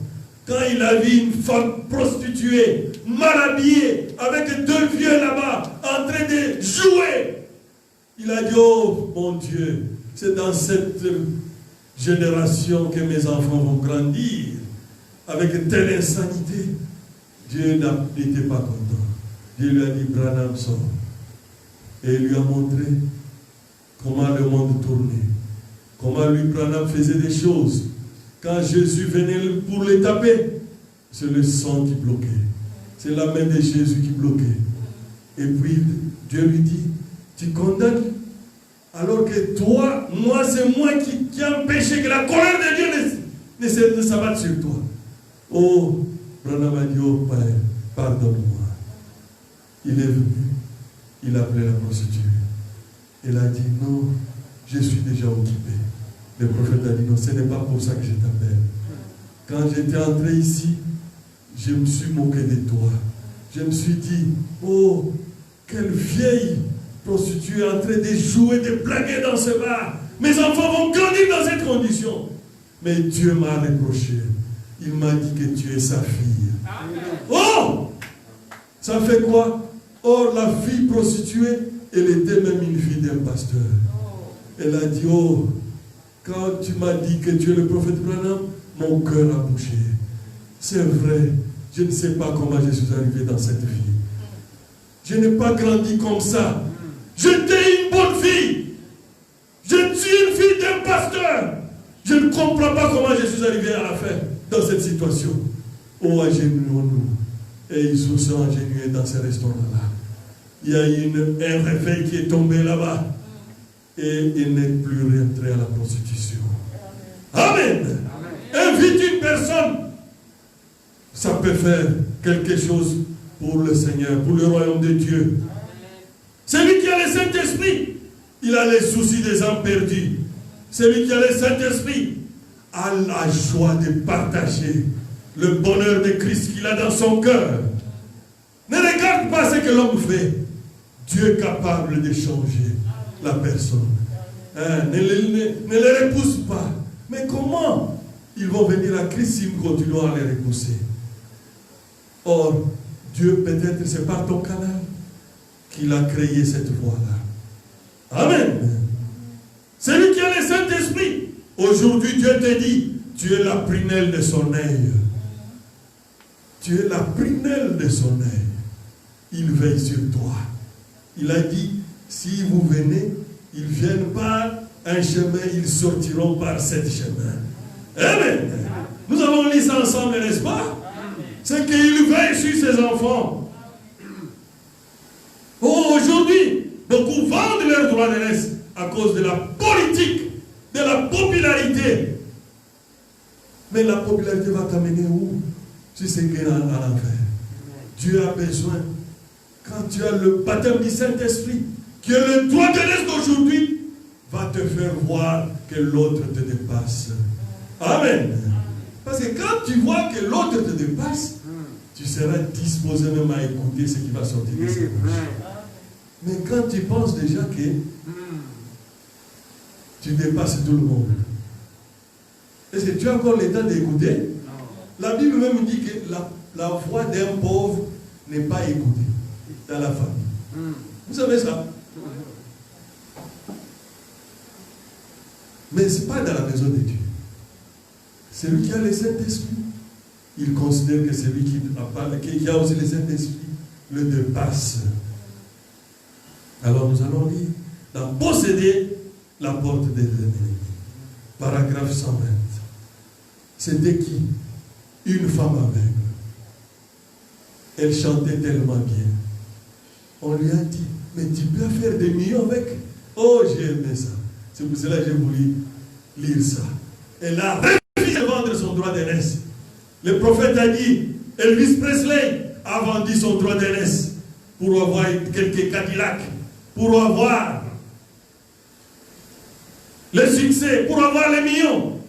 Quand il a vu une femme prostituée, mal habillée, avec deux vieux là-bas, en train de jouer, il a dit, oh mon Dieu, c'est dans cette génération que mes enfants vont grandir, avec telle insanité. Dieu n'était pas content. Dieu lui a dit, Branham sort. Et il lui a montré comment le monde tournait. Comment lui, Branham, faisait des choses. Quand Jésus venait pour les taper, c'est le sang qui bloquait. C'est la main de Jésus qui bloquait. Et puis, Dieu lui dit, tu condamnes, alors que toi, moi, c'est moi qui a empêché que la colère de Dieu ne s'abatte sur toi. Oh, Branham a dit, oh Père, pardonne-moi. Il est venu, il a appelé la prostituée. Elle a dit, non, je suis déjà occupé. Le prophète a dit, non, ce n'est pas pour ça que je t'appelle. Quand j'étais entré ici, je me suis moqué de toi. Je me suis dit, oh, quelle vieille prostituée en train de jouer, de blaguer dans ce bar. Mes enfants vont grandir dans cette condition. Mais Dieu m'a reproché. Il m'a dit que tu es sa fille. Oh! Ça fait quoi? Or, la fille prostituée, elle était même une fille d'un pasteur. Elle a dit, oh, quand tu m'as dit que tu es le prophète Branham, mon cœur a bougé. C'est vrai, je ne sais pas comment je suis arrivé dans cette vie. Je n'ai pas grandi comme ça. J'étais une bonne fille. Je suis une fille d'un pasteur. Je ne comprends pas comment je suis arrivé à la fin dans cette situation. Oh, agenouillons-nous. Et ils se sont agenouillés dans ce restaurant-là. Il y a un réveil qui est tombé là-bas. Et il n'est plus rentré à la prostitution. Amen. Invite une personne. Ça peut faire quelque chose pour le Seigneur, pour le royaume de Dieu. Celui qui a le Saint-Esprit, il a les soucis des âmes perdues. Celui qui a le Saint-Esprit a la joie de partager le bonheur de Christ qu'il a dans son cœur. Ne regarde pas ce que l'homme fait. Dieu est capable de changer la personne. Ne les repousse pas. Mais comment ils vont venir à Christ si nous continuons à les repousser? Or, Dieu, peut-être, c'est par ton canal qu'il a créé cette voie-là. Amen. C'est lui qui a le Saint-Esprit. Aujourd'hui, Dieu te dit, tu es la prunelle de son œil. Tu es la prunelle de son œil. Il veille sur toi. Il a dit, si vous venez, ils viennent par un chemin, ils sortiront par cet chemin. Amen. Nous avons lu ça ensemble, n'est-ce pas? C'est qu'il veille sur ses enfants. Oh, aujourd'hui, beaucoup vendent leur droit d'aînesse à cause de la politique, de la popularité. Mais la popularité va t'amener où? Si c'est qu'elle est en enfer. Dieu a besoin, quand tu as le baptême du Saint-Esprit, que le droit d'aînesse d'aujourd'hui va te faire voir que l'autre te dépasse. Amen. Parce que quand tu vois que l'autre te dépasse, tu seras disposé même à écouter ce qui va sortir de sa bouche. Mais quand tu penses déjà que tu dépasses tout le monde, est-ce que tu as encore le temps d'écouter? La Bible même dit que la voix d'un pauvre n'est pas écoutée dans la famille. Vous savez ça? Mais ce n'est pas dans la maison de Dieu. Celui qui a le Saint-Esprit, il considère que celui qui a aussi le Saint-Esprit le dépasse. Alors nous allons lire dans posséder la porte des ennemis. Paragraphe 120. C'était qui? Une femme aveugle. Elle chantait tellement bien. On lui a dit, mais tu peux faire des millions avec. Oh, j'ai aimé ça. C'est pour cela que j'ai voulu lire ça. Elle a refusé de vendre son droit d'aînesse. Le prophète a dit, Elvis Presley a vendu son droit d'aînesse pour avoir quelques Cadillacs, pour avoir le succès, pour avoir les millions.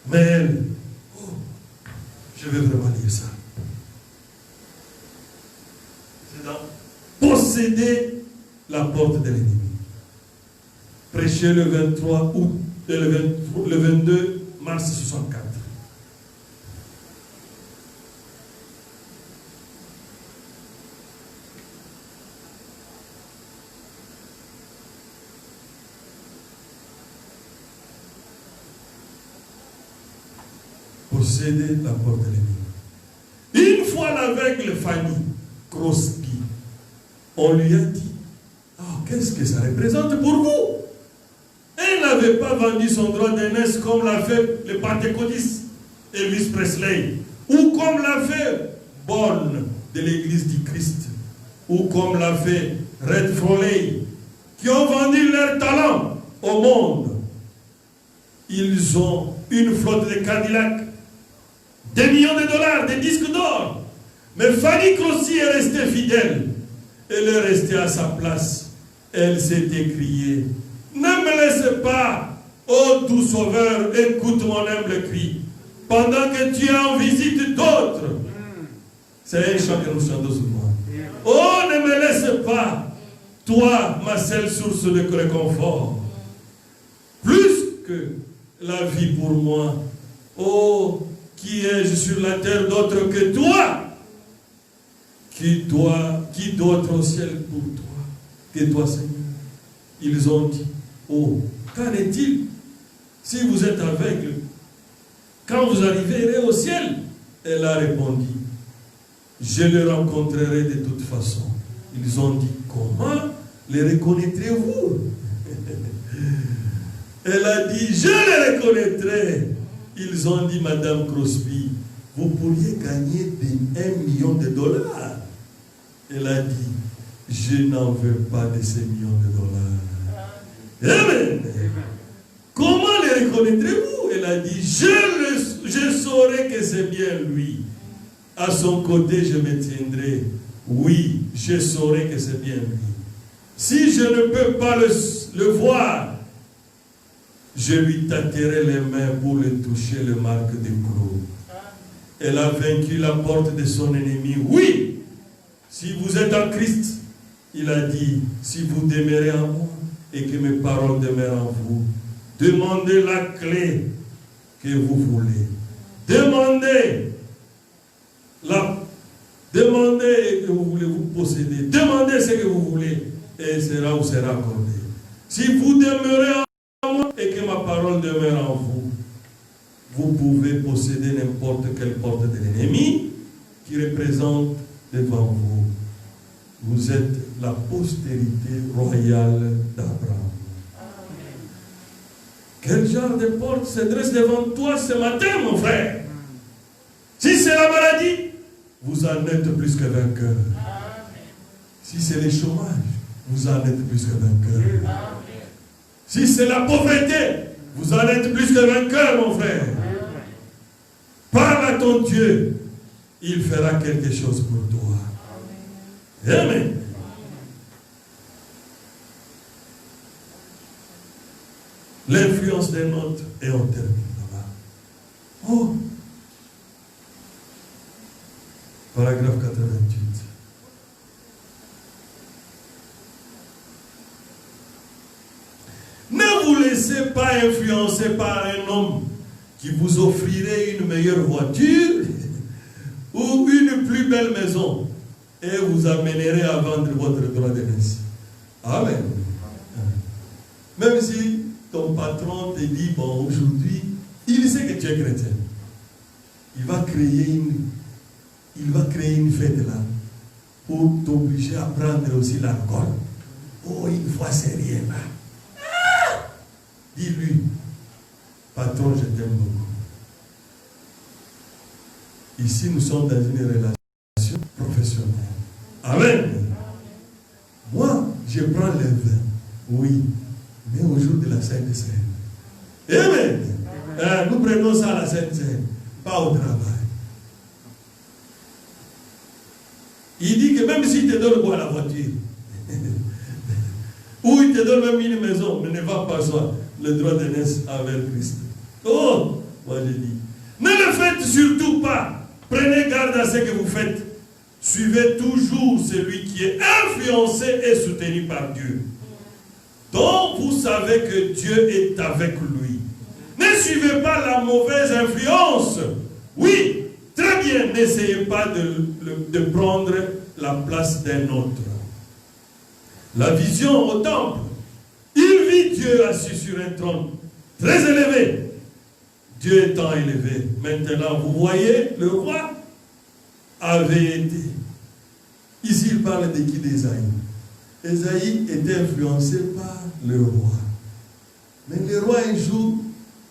Mais elle, oh, je vais vraiment lire ça. C'est dans posséder la porte de l'ennemi. Prêché le 23 août, le 22 mars 64. Posséder la porte de l'ennemi. Une fois l'aveugle Fanny Crosby, on lui a dit, oh, qu'est-ce que ça représente pour vous? Elle n'avait pas vendu son droit d'aînesse comme l'a fait le pentecôtiste Elvis Presley, ou comme l'a fait Bonne de l'église du Christ, ou comme l'a fait Red Foley, qui ont vendu leur talent au monde. Ils ont une flotte de Cadillac, des millions de dollars, des disques d'or. Mais Fanny Crosby est restée fidèle. Elle est restée à sa place. Elle s'est écriée, ne me laisse pas, ô doux sauveur, écoute mon humble cri, pendant que tu es en visite d'autres. C'est un chant que nous chantons souvent. Oh, ne me laisse pas, toi, ma seule source de réconfort. Plus que la vie pour moi. Oh, qui ai-je sur la terre d'autre que toi? Qui d'autre au ciel pour toi que toi, Seigneur? Ils ont dit, oh, qu'en est-il si vous êtes aveugle? Quand vous arriverez au ciel? Elle a répondu, je le rencontrerai de toute façon. Ils ont dit, comment les reconnaîtrez-vous? Elle a dit, je les reconnaîtrai. Ils ont dit, Madame Crosby, vous pourriez gagner 1 million de dollars. Elle a dit, je n'en veux pas de ces millions de dollars. Amen. Comment les reconnaîtrez-vous? Elle a dit, je saurai que c'est bien lui. À son côté, je me tiendrai. Oui, je saurai que c'est bien lui. Si je ne peux pas le voir, je lui tâterai les mains pour le toucher, le marque des crocs. Elle a vaincu la porte de son ennemi. Oui, si vous êtes en Christ, il a dit, si vous demeurez en moi et que mes paroles demeurent en vous, demandez la clé que vous voulez. Demandez et que vous voulez vous posséder. Demandez ce que vous voulez et vous sera accordé. Si vous demeurez en moi et que ma parole demeure en vous, vous pouvez posséder n'importe quelle porte de l'ennemi qui représente devant vous. Vous êtes la postérité royale d'Abraham. Quel genre de porte se dresse devant toi ce matin, mon frère? Si c'est la maladie, vous en êtes plus que vainqueur. Si c'est le chômage, vous en êtes plus que vainqueur. Si c'est la pauvreté, vous en êtes plus que vainqueur, mon frère. Parle à ton Dieu, il fera quelque chose pour toi. Amen. L'influence des notes, et on termine là-bas. Oh! Paragraphe 88. Ne vous laissez pas influencer par un homme qui vous offrirait une meilleure voiture ou une plus belle maison et vous amènerait à vendre votre droit de naissance. Amen. Même si ton patron te dit, bon, aujourd'hui, il sait que tu es chrétien. Il va créer une fête là pour t'obliger à prendre aussi l'alcool. Oh, une fois c'est rien là. Ah! Dis-lui, patron, je t'aime beaucoup. Ici, nous sommes dans une relation professionnelle. Amen. Moi, je prends le vin, oui, mais au jour de la Sainte Seine. Amen. Nous prenons ça à la Sainte Seine, pas au travail. Il dit que même s'il te donne quoi la voiture, ou il te donne même une maison, mais ne va pas soit le droit de naissance avec Christ. Oh, moi je dis, ne le faites surtout pas. Prenez garde à ce que vous faites. Suivez toujours celui qui est influencé et soutenu par Dieu. Donc vous savez que Dieu est avec lui. Ne suivez pas la mauvaise influence. Oui, très bien, n'essayez pas de prendre la place d'un autre. La vision au temple. Il vit Dieu assis sur un trône très élevé. Dieu étant élevé. Maintenant, vous voyez, le roi avait été. Ici, il parle de qui? d'Ésaïe. Ésaïe était influencé par le roi. Mais le roi, un jour,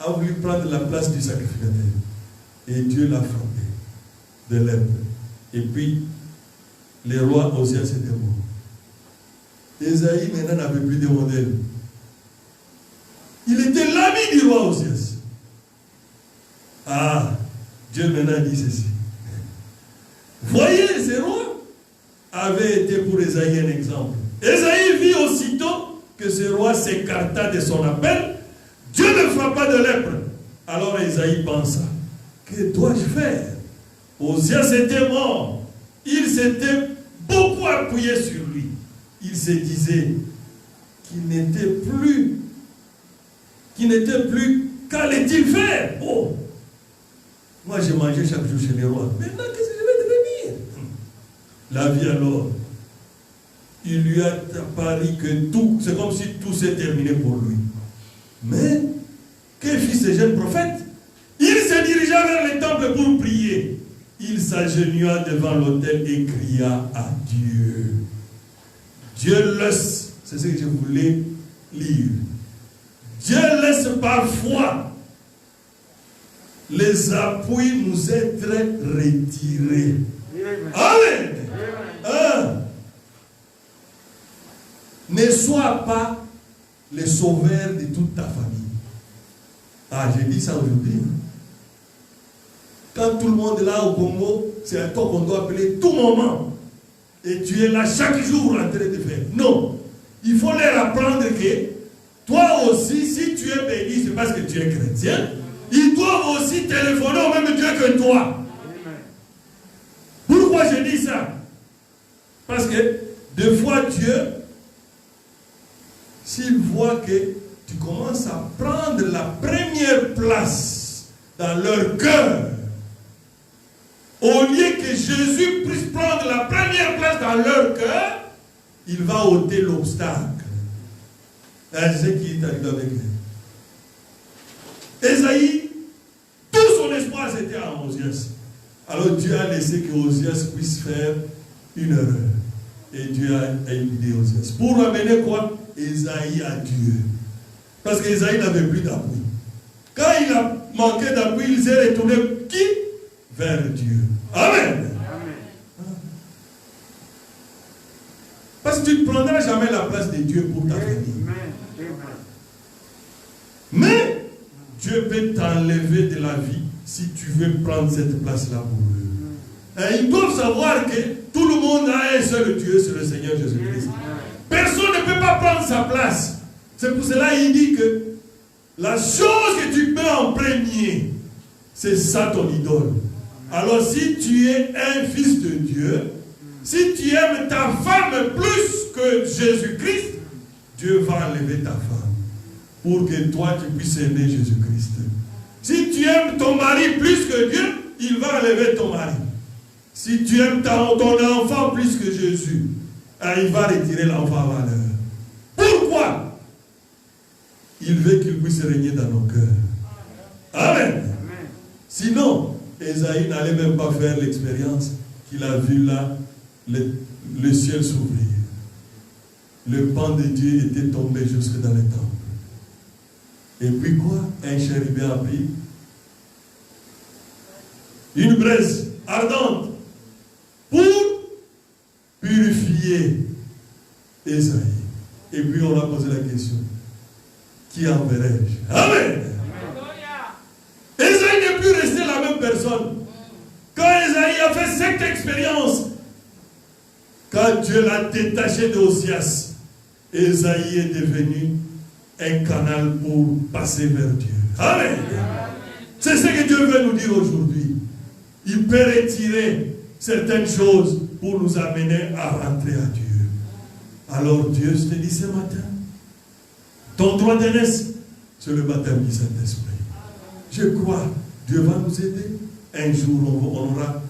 a voulu prendre la place du sacrificateur. Et Dieu l'a frappé de lèpre. Et puis, le roi Osias était mort. Ésaïe, maintenant, n'avait plus de modèle. Il était l'ami du roi Osias. Ah, Dieu maintenant dit ceci. Voyez, ce roi avait été pour Ésaïe un exemple. Ésaïe vit aussitôt que ce roi s'écarta de son appel. Dieu le frappa de lèpre. Alors Ésaïe pensa, que dois-je faire? Osias était mort. Il s'était beaucoup appuyé sur lui. Il se disait qu'il n'était plus, qu'allait-il faire? Oh! Moi, j'ai mangé chaque jour chez les rois. Maintenant, qu'est-ce que je vais devenir? La vie alors, il lui a apparu que tout, c'est comme si tout s'est terminé pour lui. Mais, que fit ce jeune prophète? Il se dirigea vers le temple pour prier. Il s'agenouilla devant l'autel et cria à Dieu. Dieu laisse, c'est ce que je voulais lire. Dieu laisse parfois les appuis nous être retirés. Amen. Ne sois pas le sauveur de toute ta famille. Ah, j'ai dit ça aujourd'hui. Quand tout le monde est là au Congo, c'est à toi qu'on doit appeler tout moment. Et tu es là chaque jour en train de faire. Non. Il faut leur apprendre que toi aussi, si tu es béni, c'est parce que tu es chrétien. Ils doivent aussi téléphoner au même Dieu que toi. dis ça? Parce que des fois, Dieu, s'il voit que tu commences à prendre la première place dans leur cœur, au lieu que Jésus puisse prendre la première place dans leur cœur, il va ôter l'obstacle. C'est ce qui est arrivé avec lui. Ésaïe, tout son espoir c'était en Osias. Alors Dieu a laissé que Osias puisse faire une erreur. Et Dieu a éliminé Osias. Pour amener quoi? Ésaïe à Dieu. Parce qu'Ésaïe n'avait plus d'appui. Quand il a manqué d'appui, il s'est retourné qui? Vers Dieu. Amen. Parce que tu ne prendras jamais la place de Dieu pour ta famille. Mais Dieu peut t'enlever de la vie si tu veux prendre cette place-là pour eux. Et ils doivent savoir que tout le monde a un seul Dieu, c'est le Seigneur Jésus-Christ. Personne ne peut pas prendre sa place. C'est pour cela qu'il dit que la chose que tu mets en premier, c'est ça ton idole. Alors si tu es un fils de Dieu, si tu aimes ta femme plus que Jésus-Christ, Dieu va enlever ta femme pour que toi tu puisses aimer Jésus-Christ. Si tu aimes ton mari plus que Dieu, il va enlever ton mari. Si tu aimes ton enfant plus que Jésus, il va retirer l'enfant à valeur. Pourquoi? Il veut qu'il puisse régner dans nos cœurs. Amen. Sinon, Ésaïe n'allait même pas faire l'expérience qu'il a vu là, le ciel s'ouvrir. Le pan de Dieu était tombé jusque dans les temples. Et puis quoi? Un chérubin a pris une braise ardente pour purifier Ésaïe. Et puis on a posé la question, qui enverrai-je? Amen. Ésaïe n'est plus resté la même personne. Quand Ésaïe a fait cette expérience, quand Dieu l'a détaché d'Osias, Ésaïe est devenu un canal pour passer vers Dieu. Amen. C'est ce que Dieu veut nous dire aujourd'hui. Il peut retirer certaines choses pour nous amener à rentrer à Dieu. Alors Dieu, je te dis ce matin, ton droit d'aînesse, c'est le baptême du Saint-Esprit. Je crois, Dieu va nous aider. Un jour, on aura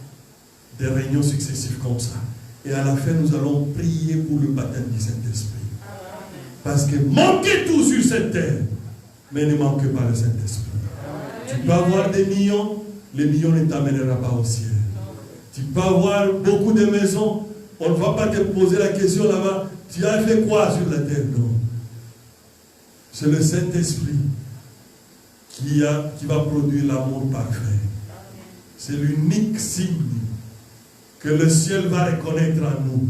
des réunions successives comme ça. Et à la fin, nous allons prier pour le baptême du Saint-Esprit. Parce que manquez tout sur cette terre, mais ne manquez pas le Saint-Esprit. Tu peux avoir des millions, les millions ne t'amèneront pas au ciel. Tu peux avoir beaucoup de maisons, on ne va pas te poser la question là-bas, tu as fait quoi sur la terre? Non. C'est le Saint-Esprit qui va produire l'amour parfait. C'est l'unique signe que le ciel va reconnaître en nous.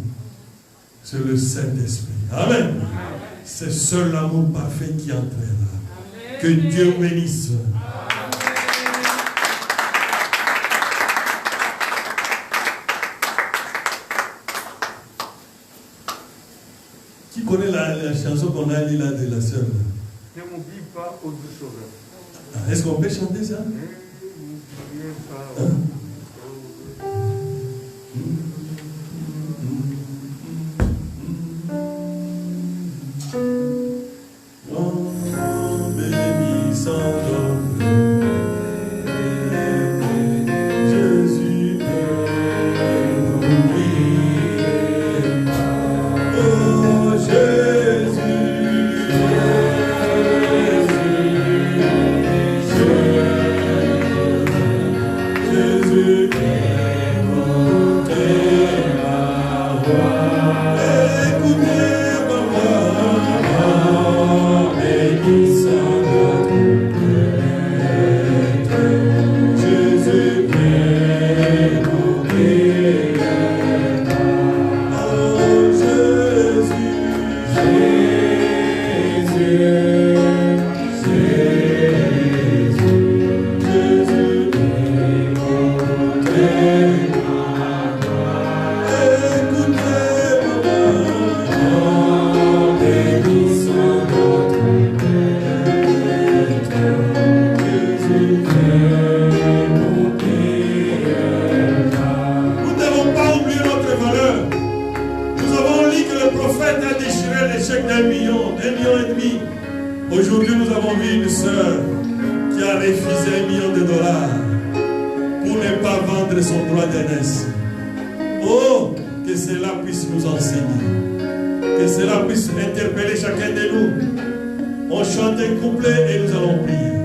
C'est le Saint-Esprit. Amen. C'est seul l'amour parfait qui entrera. Que Dieu bénisse. Qui connaît la chanson qu'on a lue là de la sœur? Ne m'oublie pas au doux sauveur. Est-ce qu'on peut chanter ça? Hein? Jésus, prophète a déchiré le chèque d'1 million, 1,5 million. Aujourd'hui, nous avons vu une sœur qui a refusé $1 million pour ne pas vendre son droit d'aînesse. Oh, que cela puisse nous enseigner. Que cela puisse interpeller chacun de nous. On chante un couplet et nous allons prier.